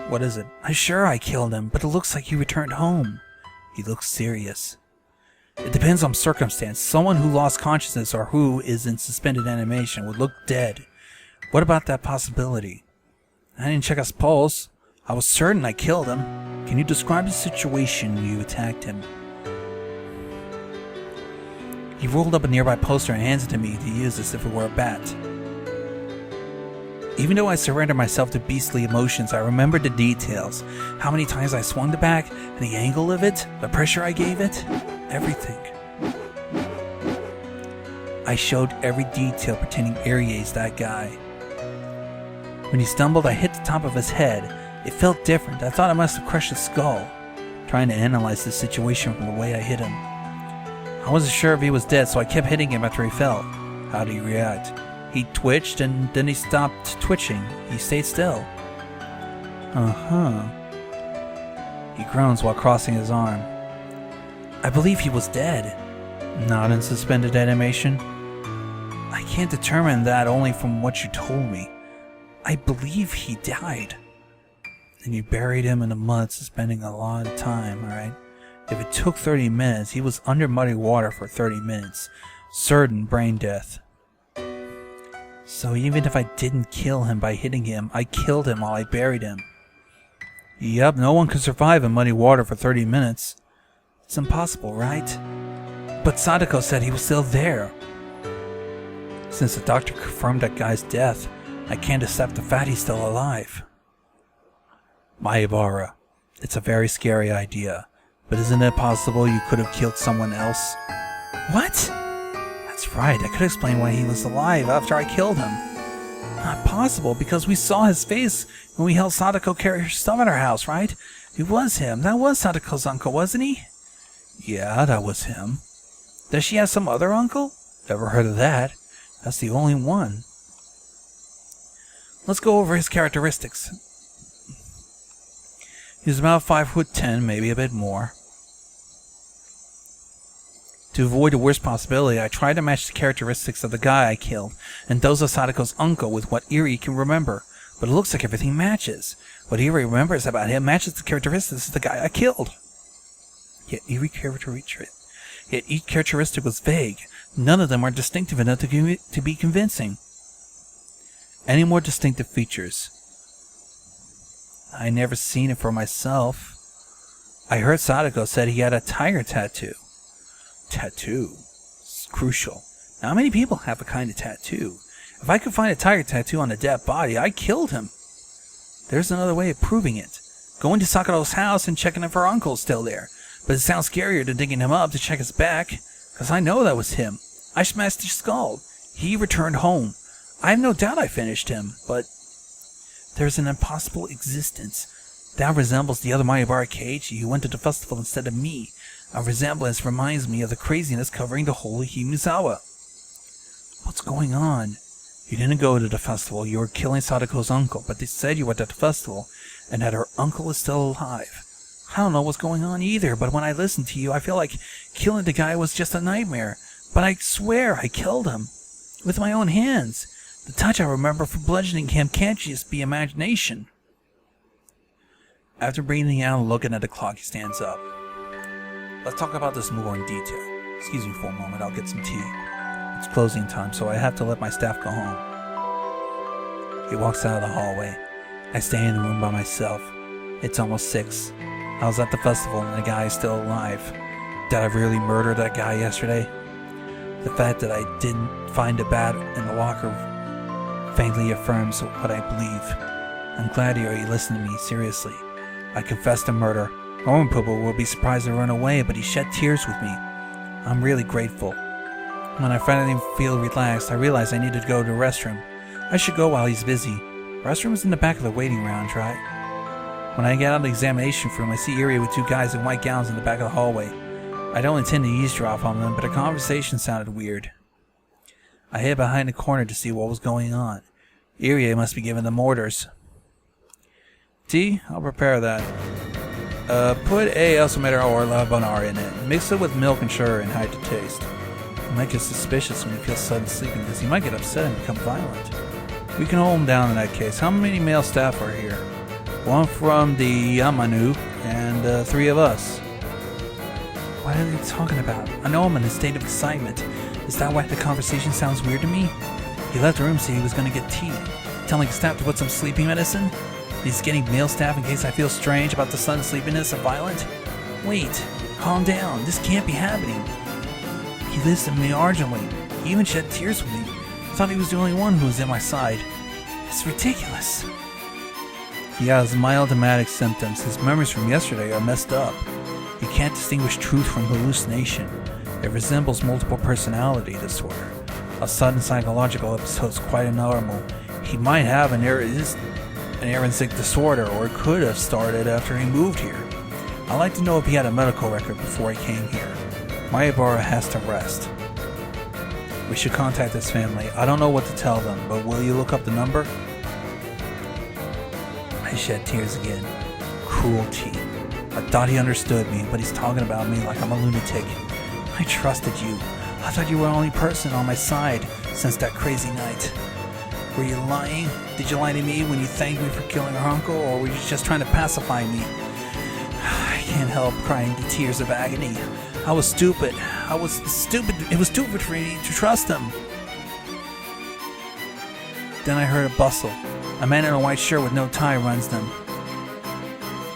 What is it? I'm sure I killed him, but it looks like he returned home. He looks serious. It depends on circumstance. Someone who lost consciousness or who is in suspended animation would look dead. What about that possibility? I didn't check his pulse. I was certain I killed him. Can you describe the situation when you attacked him? He rolled up a nearby poster and hands it to me to use as if it were a bat. Even though I surrendered myself to beastly emotions, I remembered the details. How many times I swung the bat, and the angle of it, the pressure I gave it, everything. I showed every detail pretending Irie's that guy. When he stumbled, I hit the top of his head. It felt different. I thought I must have crushed his skull, trying to analyze the situation from the way I hit him. I wasn't sure if he was dead, so I kept hitting him after he fell. How did he react? He twitched, and then he stopped twitching. He stayed still. He groans while crossing his arm. I believe he was dead. Not in suspended animation. I can't determine that only from what you told me. I believe he died. And you buried him in the mud, suspending a lot of time, alright? If it took 30 minutes, he was under muddy water for 30 minutes. Certain brain death. So even if I didn't kill him by hitting him, I killed him while I buried him. Yep, no one could survive in muddy water for 30 minutes. It's impossible, right? But Satoko said he was still there. Since the doctor confirmed that guy's death, I can't accept the fact he's still alive. Mayabara, it's a very scary idea, but isn't it possible you could have killed someone else? What? That's right, I could explain why he was alive after I killed him. Not possible, because we saw his face when we helped Satoko carry her stuff at our house, right? It was him. That was Satoko's uncle, wasn't he? Yeah, that was him. Does she have some other uncle? Never heard of that. That's the only one. Let's go over his characteristics. He's about 5'10", maybe a bit more. To avoid the worst possibility, I tried to match the characteristics of the guy I killed and those of Satoko's uncle with what Irie can remember, but it looks like everything matches. What Irie remembers about him matches the characteristics of the guy I killed. Yet each characteristic was vague. None of them are distinctive enough to be convincing. Any more distinctive features? I never seen it for myself. I heard Satoko said he had a tiger tattoo. Tattoo? It's crucial. Not many people have a kind of tattoo. If I could find a tiger tattoo on a dead body, I killed him. There's another way of proving it. Going to Sakaro's house and checking if her uncle's still there. But it sounds scarier than digging him up to check his back. Because I know that was him. I smashed his skull. He returned home. I have no doubt I finished him, but there's an impossible existence. That resembles the other Mayabara Keiichi who went to the festival instead of me. A resemblance reminds me of the craziness covering the whole of Himizawa. What's going on? You didn't go to the festival. You were killing Satoko's uncle, but they said you went to the festival and that her uncle is still alive. I don't know what's going on either, but when I listen to you, I feel like killing the guy was just a nightmare. But I swear I killed him. With my own hands. The touch I remember from bludgeoning him can't just be imagination. After breathing out and looking at the clock, he stands up. Let's talk about this more in detail. Excuse me for a moment, I'll get some tea. It's closing time, so I have to let my staff go home. He walks out of the hallway. I stay in the room by myself. It's almost 6. I was at the festival and the guy is still alive. Did I really murder that guy yesterday? The fact that I didn't find a bat in the locker faintly affirms what I believe. I'm glad Irie listened to me, seriously. I confessed to murder. Norman Poopa will be surprised to run away, but he shed tears with me. I'm really grateful. When I finally feel relaxed, I realize I need to go to the restroom. I should go while he's busy. Restroom's in the back of the waiting lounge, right? When I get out of the examination room, I see Irie with 2 guys in white gowns in the back of the hallway. I don't intend to eavesdrop on them, but the conversation sounded weird. I hid behind a corner to see what was going on. Irie must be giving them orders. Tea? I'll prepare that. Put a Elsometer or La Bonar in it. Mix it with milk and sugar and hide the taste. You might get suspicious when you feel sudden sleeping because he might get upset and become violent. We can hold him down in that case. How many male staff are here? 1 from the Yamanu and 3 of us. What are they talking about? I know I'm in a state of excitement. Is that why the conversation sounds weird to me? He left the room saying he was going to get tea. Telling his staff to put some sleeping medicine? He's getting male staff in case I feel strange about the sudden sleepiness and violent? Wait, calm down. This can't be happening. He listened to me urgently. He even shed tears with me. I thought he was the only one who was at my side. It's ridiculous. He has mild dramatic symptoms. His memories from yesterday are messed up. He can't distinguish truth from hallucination. It resembles multiple personality disorder. A sudden psychological episode is quite normal. He might have an erransic disorder, or it could have started after he moved here. I'd like to know if he had a medical record before he came here. Mayabara has to rest. We should contact his family. I don't know what to tell them, but will you look up the number? I shed tears again. Cruelty. I thought he understood me, but he's talking about me like I'm a lunatic. I trusted you. I thought you were the only person on my side since that crazy night. Were you lying? Did you lie to me when you thanked me for killing our uncle, or were you just trying to pacify me? I can't help crying the tears of agony. I was stupid. It was stupid for me to trust him. Then I heard a bustle. A man in a white shirt with no tie runs them.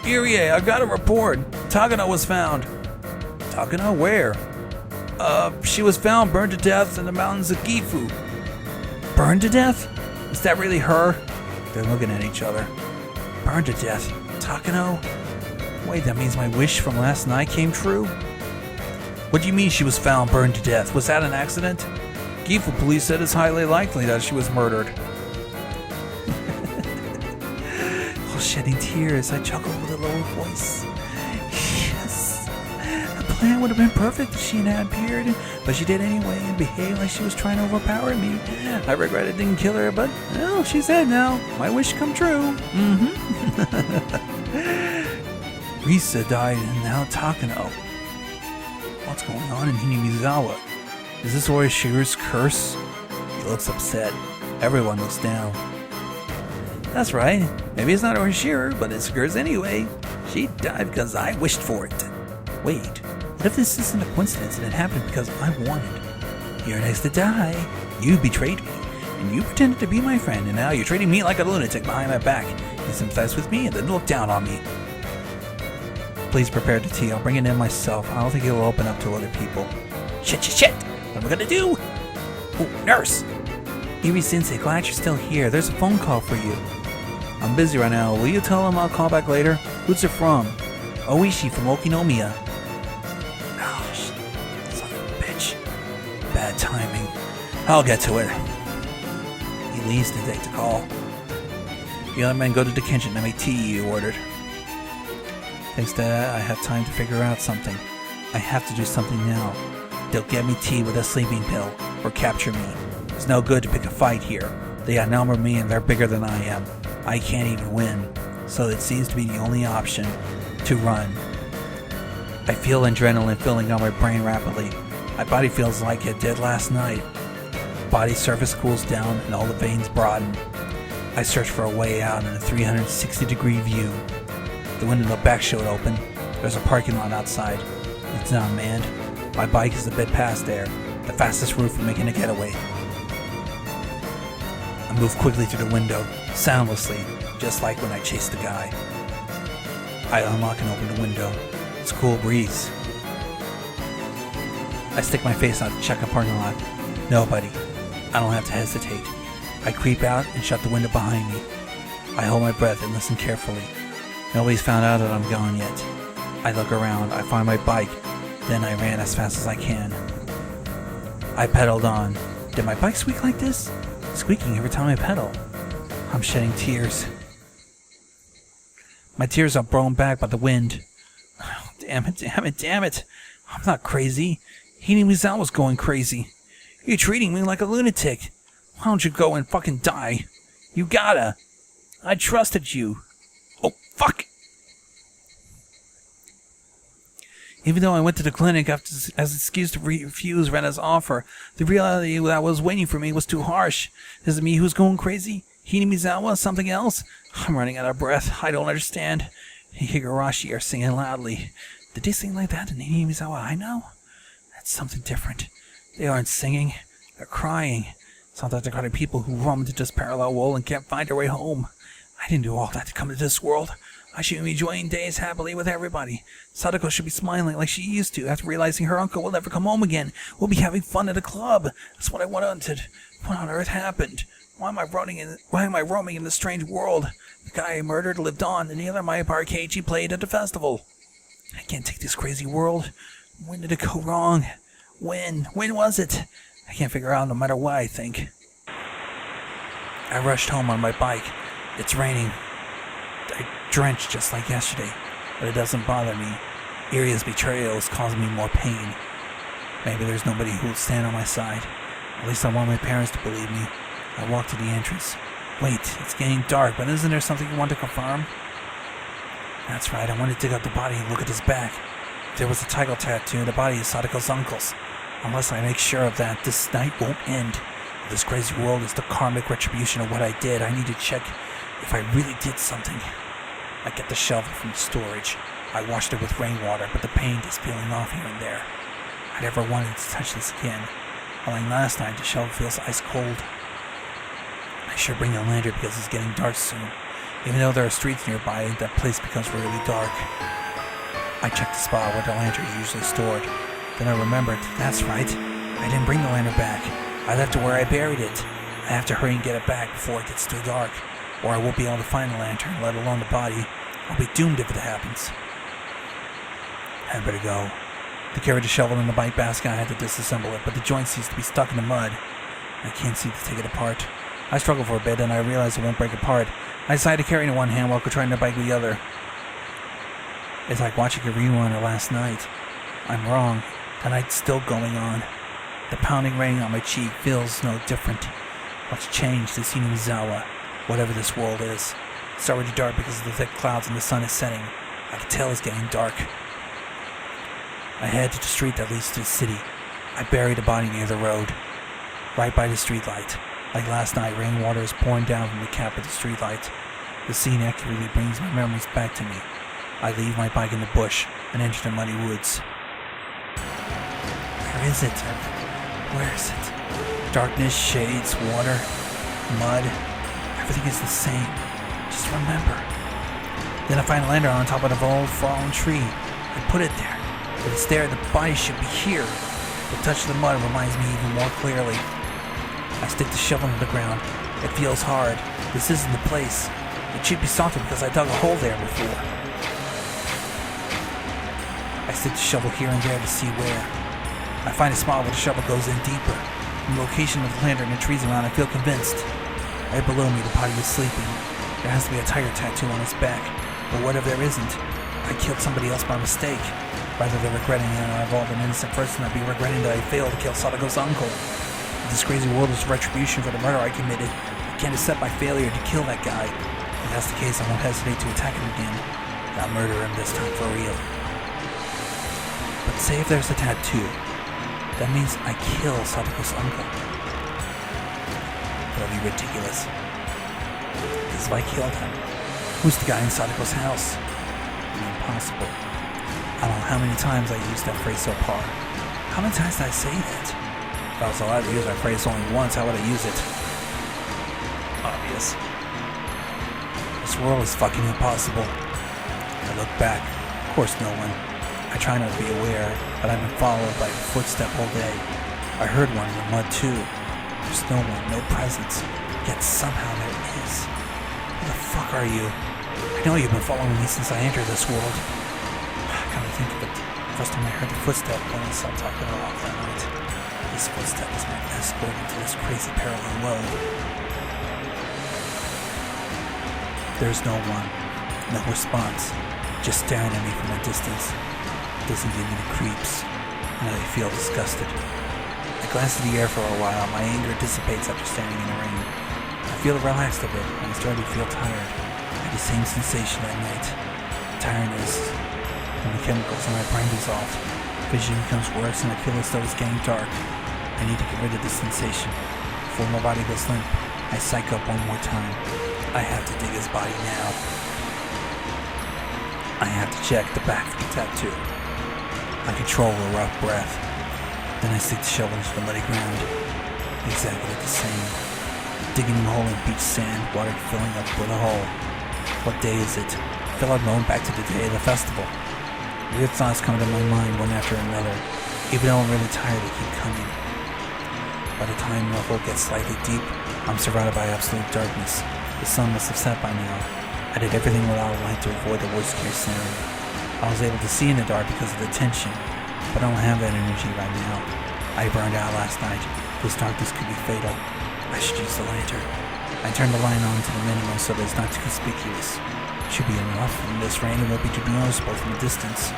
Irie, I got a report. Takano was found. Takano, where? She was found burned to death in the mountains of Gifu. Burned to death? Is that really her? They're looking at each other. Burned to death? Takano? Wait, that means my wish from last night came true? What do you mean she was found burned to death? Was that an accident? Gifu police said it's highly likely that she was murdered. While shedding tears, I chuckled with a lower voice. Yes. The plan would have been perfect if she had appeared, but she did anyway and behaved like she was trying to overpower me. I regret I didn't kill her, but, well, she's dead now. My wish come true. Risa died and now Takano. What's going on in Hinamizawa? Is this Ooishi's curse? He looks upset. Everyone looks down. That's right. Maybe it's not Ooishi, but it's hers anyway. She died because I wished for it. Wait, what if this isn't a coincidence and it happened because I wanted? You're next to die. You betrayed me, and you pretended to be my friend, and now you're treating me like a lunatic behind my back. You sympathize with me and then look down on me. Please prepare the tea. I'll bring it in myself. I don't think it'll open up to other people. Shit! What am I gonna do? Oh, nurse! Irie Sensei, glad you're still here. There's a phone call for you. I'm busy right now. Will you tell him I'll call back later? Who's it from? Ooishi from Okinomiya. Oh, son of a bitch. Bad timing. I'll get to it. He leaves to take the call. The other men go to the kitchen and make tea you ordered. Thanks to that, I have time to figure out something. I have to do something now. They'll get me tea with a sleeping pill, or capture me. It's no good to pick a fight here. They outnumber me and they're bigger than I am. I can't even win, so it seems to be the only option, to run. I feel adrenaline filling up my brain rapidly. My body feels like it did last night. Body surface cools down and all the veins broaden. I search for a way out in a 360-degree view. The window in the back showed open. There's a parking lot outside. It's not manned. My bike is a bit past there, the fastest route for making a getaway. I move quickly through the window, soundlessly, just like when I chased the guy. I unlock and open the window. It's a cool breeze. I stick my face out to check a parking lot. Nobody. I don't have to hesitate. I creep out and shut the window behind me. I hold my breath and listen carefully. Nobody's found out that I'm gone yet. I look around, I find my bike, then I ran as fast as I can. I pedaled on. Did my bike squeak like this? Squeaking every time I pedal. I'm shedding tears. My tears are blown back by the wind. Oh, damn it. I'm not crazy. Hinamizawa's going crazy. You're treating me like a lunatic. Why don't you go and fucking die? You gotta. I trusted you. Oh, fuck! Even though I went to the clinic as an excuse to refuse Rena's offer, the reality that was waiting for me was too harsh. Is it me who's going crazy? Hinamizawa? Something else? I'm running out of breath. I don't understand. Higurashi are singing loudly. Did they sing like that in Hinamizawa I know? That's something different. They aren't singing. They're crying. Sounds like the kind of people who roam into this parallel world and can't find their way home. I didn't do all that to come to this world. I should be enjoying days happily with everybody. Satoko should be smiling like she used to after realizing her uncle will never come home again. We'll be having fun at a club. That's what I wanted. What on earth happened? Why am I roaming in this strange world? The guy I murdered lived on, and the other my Parkechi played at the festival. I can't take this crazy world. When did it go wrong? When? When was it? I can't figure out no matter what I think. I rushed home on my bike. It's raining. I drenched just like yesterday, but it doesn't bother me. Irie's betrayal is causing me more pain. Maybe there's nobody who will stand on my side. At least I want my parents to believe me. I walk to the entrance. Wait, it's getting dark, but isn't there something you want to confirm? That's right, I want to dig up the body and look at his back. If there was a title tattoo, the body is Satoko's uncle's. Unless I make sure of that, this night won't end. If this crazy world is the karmic retribution of what I did, I need to check if I really did something. I get the shovel from the storage. I washed it with rainwater, but the paint is peeling off here and there. I never wanted to touch this again. Unlike last night, the shovel feels ice cold. I should bring a lantern because it's getting dark soon. Even though there are streets nearby, that place becomes really dark. I check the spot where the lantern is usually stored. Then I remembered, that's right, I didn't bring the lantern back. I left it where I buried it. I have to hurry and get it back before it gets too dark, or I won't be able to find the lantern, let alone the body. I'll be doomed if it happens. I better go. To carry the shovel in the bike basket, I had to disassemble it, but the joint seems to be stuck in the mud. I can't seem to take it apart. I struggle for a bit, and I realize it won't break apart. I decide to carry it in one hand while trying to bike with the other. It's like watching a rerun of last night. I'm wrong. The night's still going on. The pounding rain on my cheek feels no different. What's changed is Hinamizawa, whatever this world is. It's already dark because of the thick clouds and the sun is setting. I can tell it's getting dark. I head to the street that leads to the city. I bury the body near the road, right by the streetlight. Like last night, rainwater is pouring down from the cap of the streetlight. The scene accurately brings my memories back to me. I leave my bike in the bush and enter the muddy woods. Where is it? Where is it? Darkness, shades, water, mud. Everything is the same. Just remember. Then I find a lantern on top of an old fallen tree. I put it there. If it's there, the body should be here. The touch of the mud reminds me even more clearly. I stick the shovel into the ground. It feels hard. This isn't the place. It should be softer because I dug a hole there before. I stick the shovel here and there to see where. I find a spot where the shovel goes in deeper. From the location of the lantern and trees around, I feel convinced. Right below me, the body is sleeping. There has to be a tiger tattoo on its back. But what if there isn't? I killed somebody else by mistake. Rather than regretting that I involved an innocent person, I'd be regretting that I failed to kill Satoko's uncle. If this crazy world is retribution for the murder I committed, I can't accept my failure to kill that guy. If that's the case, I won't hesitate to attack him again. I'll murder him this time for real. But say if there's a tattoo, that means I kill Satoko's uncle. That'll be ridiculous. Because if I killed him, who's the guy in Satoko's house? Impossible. I don't know how many times I used that phrase so far. How many times did I say that? If I was allowed to use that phrase only once, how would I use it? Obvious. This world is fucking impossible. I look back. Of course no one. I try not to be aware, but I've been followed by a footstep all day. I heard one in the mud too. There's no one, no presence. Yet somehow there is. Who the fuck are you? I know you've been following me since I entered this world. Come to think of it, the first time I heard the footstep when I saw Satoko off that night. This footstep was my escort into this crazy parallel world. There's no one, no response, just staring at me from a distance. It doesn't give me the creeps, and I feel disgusted. I glance at the air for a while. My anger dissipates after standing in the rain. I feel relaxed a bit, and I start to feel tired. I had the same sensation that night. Tiredness. When the chemicals in my brain dissolve, vision becomes worse and I feel as though it's getting dark. I need to get rid of this sensation. Before my body goes limp, I psych up one more time. I have to dig his body now. I have to check the back of the tattoo. I control a rough breath. Then I stick the shovel into the muddy ground. Exactly the same. Digging a hole in beach sand, water filling up with a hole. What day is it? I feel like going back to the day of the festival. Weird thoughts come into my mind one after another. Even though I'm really tired, they keep coming. By the time the hole gets slightly deep, I'm surrounded by absolute darkness. The sun must have set by now. I did everything without a light to avoid the worst case scenario. I was able to see in the dark because of the tension, but I don't have that energy right now. I burned out last night. This darkness could be fatal. I should use the lantern. I turned the light on to the minimum so that it's not too conspicuous. It should be enough. In this rain, it won't be too noticeable from a distance.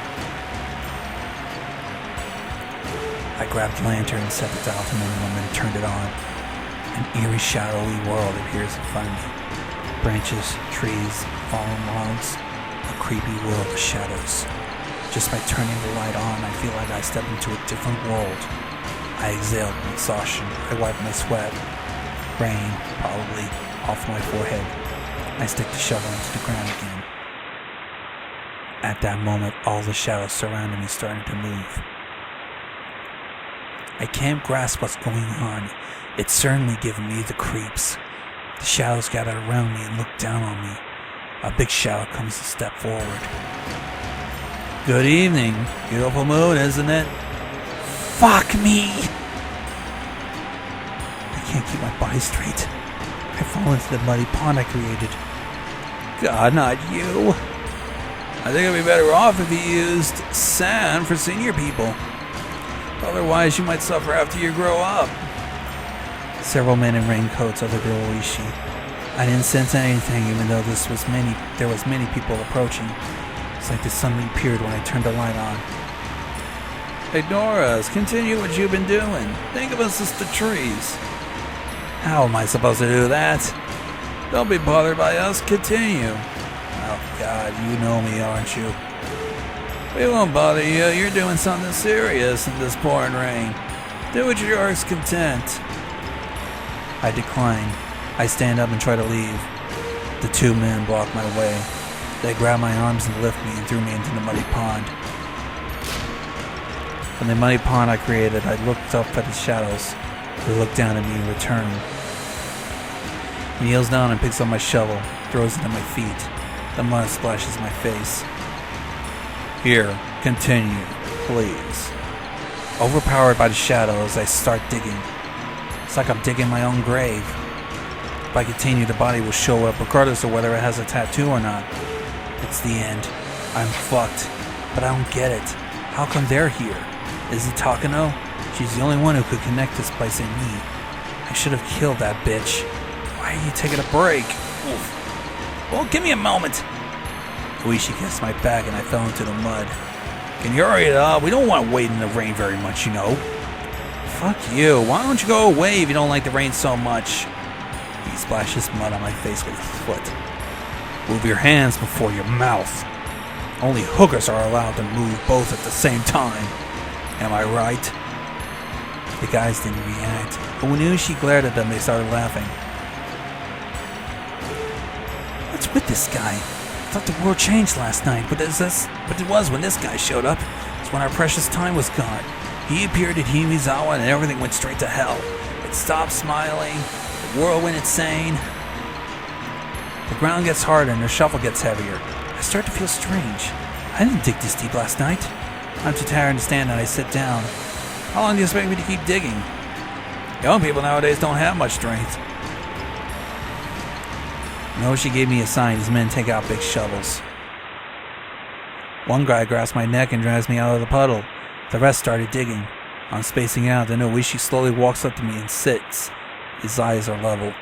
I grabbed the lantern and set the dial to minimum and turned it on. An eerie, shadowy world appears in front of me. Branches, trees, fallen logs, a creepy world of shadows. Just by turning the light on, I feel like I step into a different world. I exhaled with exhaustion. I wiped my sweat. Rain, probably, off my forehead. I stick the shovel into the ground again. At that moment, all the shadows surrounding me started to move. I can't grasp what's going on. It's certainly giving me the creeps. The shadows gather around me and look down on me. A big shadow comes a step forward. Good evening. Beautiful moon, isn't it? Fuck me! I can't keep my body straight. I fall into the muddy pond I created. God, not you. I think I'd be better off if you used sand for senior people. Otherwise, you might suffer after you grow up. Several men in raincoats over the Ooishi. I didn't sense anything, even though there was many people approaching. It's like the sun appeared when I turned the light on. Ignore us. Continue what you've been doing. Think of us as the trees. How am I supposed to do that? Don't be bothered by us. Continue. Oh, God, you know me, aren't you? We won't bother you. You're doing something serious in this pouring rain. Do at your heart's content. I decline. I stand up and try to leave. The two men block my way. They grab my arms and lift me and threw me into the muddy pond. From the muddy pond I created, I looked up at the shadows. They looked down at me in return. He kneels down and picks up my shovel, throws it at my feet. The mud splashes my face. Here, continue, please. Overpowered by the shadows, I start digging. It's like I'm digging my own grave. If I continue, the body will show up regardless of whether it has a tattoo or not. It's the end. I'm fucked. But I don't get it. How come they're here? Is it Takano? She's the only one who could connect this place and me. I should have killed that bitch. Why are you taking a break? Oof. Well, give me a moment. Ooishi kissed my back and I fell into the mud. Can you hurry it up? We don't want to wait in the rain very much, you know. Fuck you. Why don't you go away if you don't like the rain so much? He splashes mud on my face with his foot. Move your hands before your mouth. Only hookers are allowed to move both at the same time. Am I right? The guys didn't react, but when Ooishi glared at them, they started laughing. What's with this guy? I thought the world changed last night, but it was when this guy showed up. It's when our precious time was gone. He appeared at Himizawa and everything went straight to hell. It stopped smiling, the world went insane. The ground gets harder and the shovel gets heavier. I start to feel strange. I didn't dig this deep last night. I'm too tired to stand and I sit down. How long do you expect me to keep digging? Young people nowadays don't have much strength. She gave me a sign as men take out big shovels. One guy grabs my neck and drags me out of the puddle. The rest started digging. I'm spacing out, then Ooishi slowly walks up to me and sits. His eyes are level.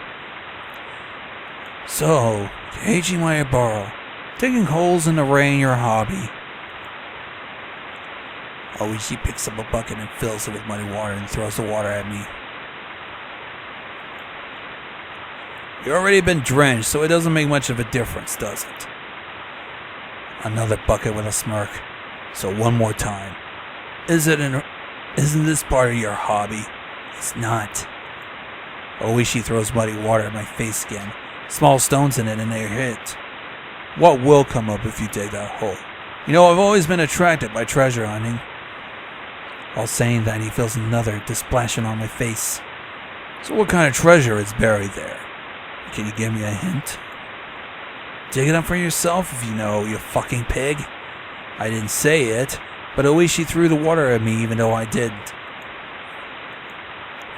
So, Keiji Mayabara, digging holes in the rain your hobby. Ooishi picks up a bucket and fills it with muddy water and throws the water at me. You've already been drenched, so it doesn't make much of a difference, does it? Another bucket with a smirk. So one more time. Isn't this part of your hobby? It's not. Ooishi throws muddy water at my face again. Small stones in it and they hit. What will come up if you dig that hole? You know, I've always been attracted by treasure hunting. While saying that, he feels another splashing on my face. So what kind of treasure is buried there? Can you give me a hint? Dig it up for yourself if you know, you fucking pig. I didn't say it, but Ooishi threw the water at me even though I didn't.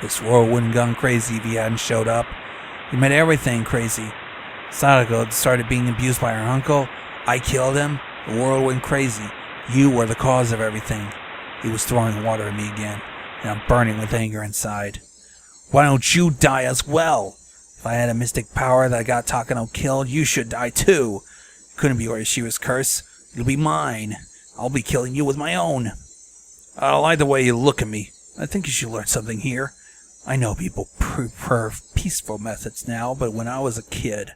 This world wouldn't have gone crazy if he hadn't showed up. He made everything crazy. Satoko started being abused by her uncle. I killed him. The world went crazy. You were the cause of everything. He was throwing water at me again, and I'm burning with anger inside. Why don't you die as well? If I had a mystic power that got Takano killed, you should die too. It couldn't be Orishima's curse. It'll be mine. I'll be killing you with my own. I don't like the way you look at me. I think you should learn something here. I know people prefer peaceful methods now, but when I was a kid...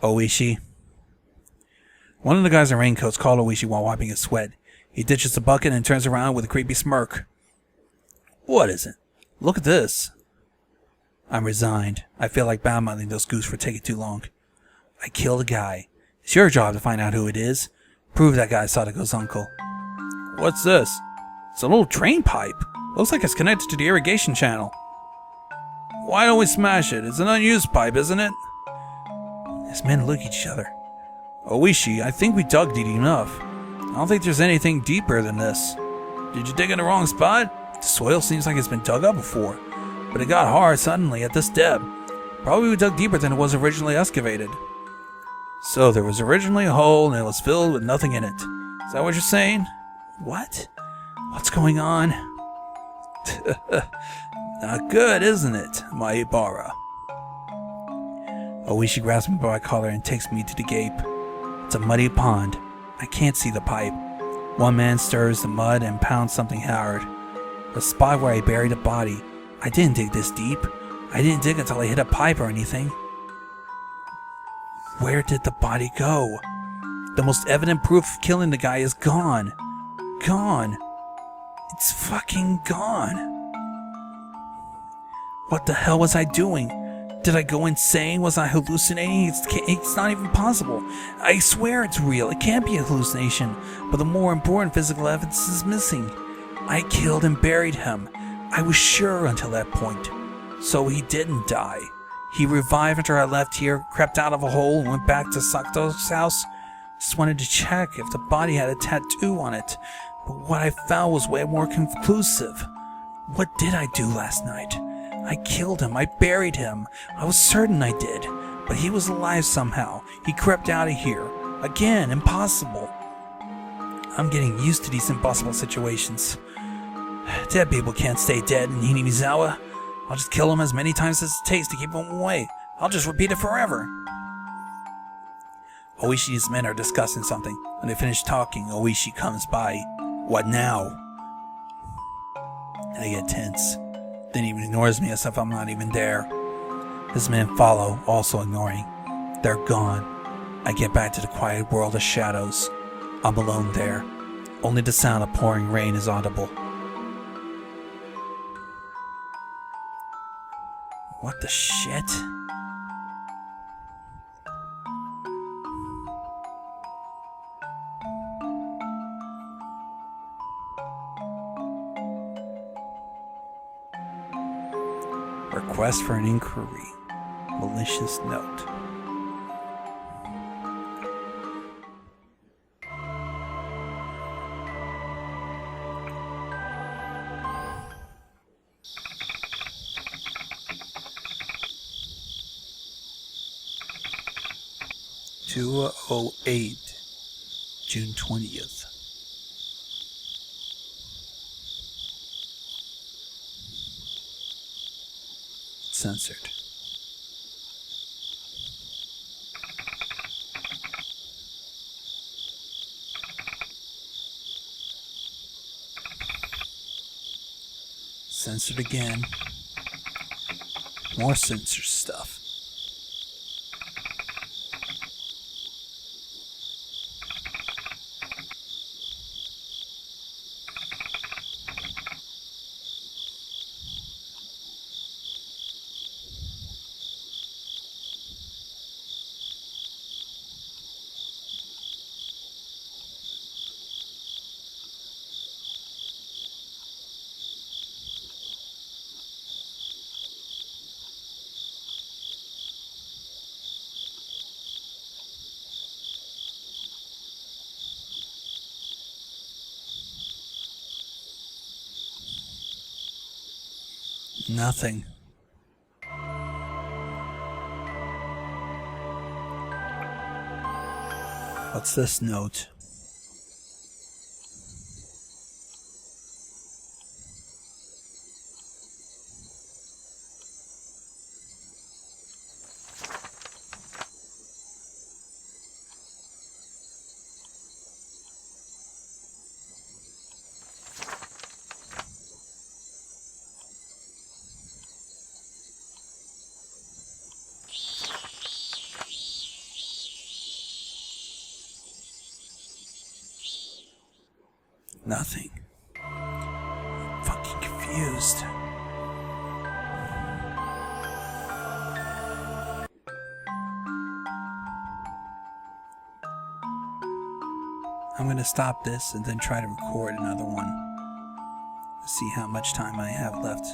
Ooishi. One of the guys in raincoats called Ooishi while wiping his sweat. He ditches the bucket and turns around with a creepy smirk. What is it? Look at this. I'm resigned. I feel like badmouthing those goose for taking too long. I killed a guy. It's your job to find out who it is. Prove that guy's Satoko's uncle. What's this? It's a little drain pipe. Looks like it's connected to the irrigation channel. Why don't we smash it? It's an unused pipe, isn't it? As men look at each other. Ooishi, I think we dug deep enough. I don't think there's anything deeper than this. Did you dig in the wrong spot? The soil seems like it's been dug up before. But it got hard suddenly at this depth. Probably we dug deeper than it was originally excavated. So there was originally a hole and it was filled with nothing in it. Is that what you're saying? What? What's going on? Not good, isn't it, Maibara? Ooishi grabs me by my collar and takes me to the gate. It's a muddy pond. I can't see the pipe. One man stirs the mud and pounds something hard. The spot where I buried a body. I didn't dig this deep. I didn't dig until I hit a pipe or anything. Where did the body go? The most evident proof of killing the guy is gone. Gone. It's fucking gone. What the hell was I doing? Did I go insane? Was I hallucinating? It's not even possible. I swear it's real. It can't be a hallucination. But the more important physical evidence is missing. I killed and buried him. I was sure until that point. So he didn't die. He revived after I left here, crept out of a hole, and went back to Satoko's house. Just wanted to check if the body had a tattoo on it, but what I found was way more conclusive. What did I do last night? I killed him. I buried him. I was certain I did, but he was alive somehow. He crept out of here. Again, impossible. I'm getting used to these impossible situations. Dead people can't stay dead in Hinamizawa. I'll just kill them as many times as it takes to keep them away. I'll just repeat it forever. Ooishi's men are discussing something. When they finish talking, Ooishi comes by. What now? I get tense. Then he ignores me as if I'm not even there. His men follow, also ignoring. They're gone. I get back to the quiet world of shadows. I'm alone there. Only the sound of pouring rain is audible. What the shit? Request for an inquiry. Malicious note. (2:08), June 20th. Censored. Censored again. More censored stuff. Nothing. What's this note? Nothing. I'm fucking confused. I'm gonna stop this and then try to record another one. See how much time I have left.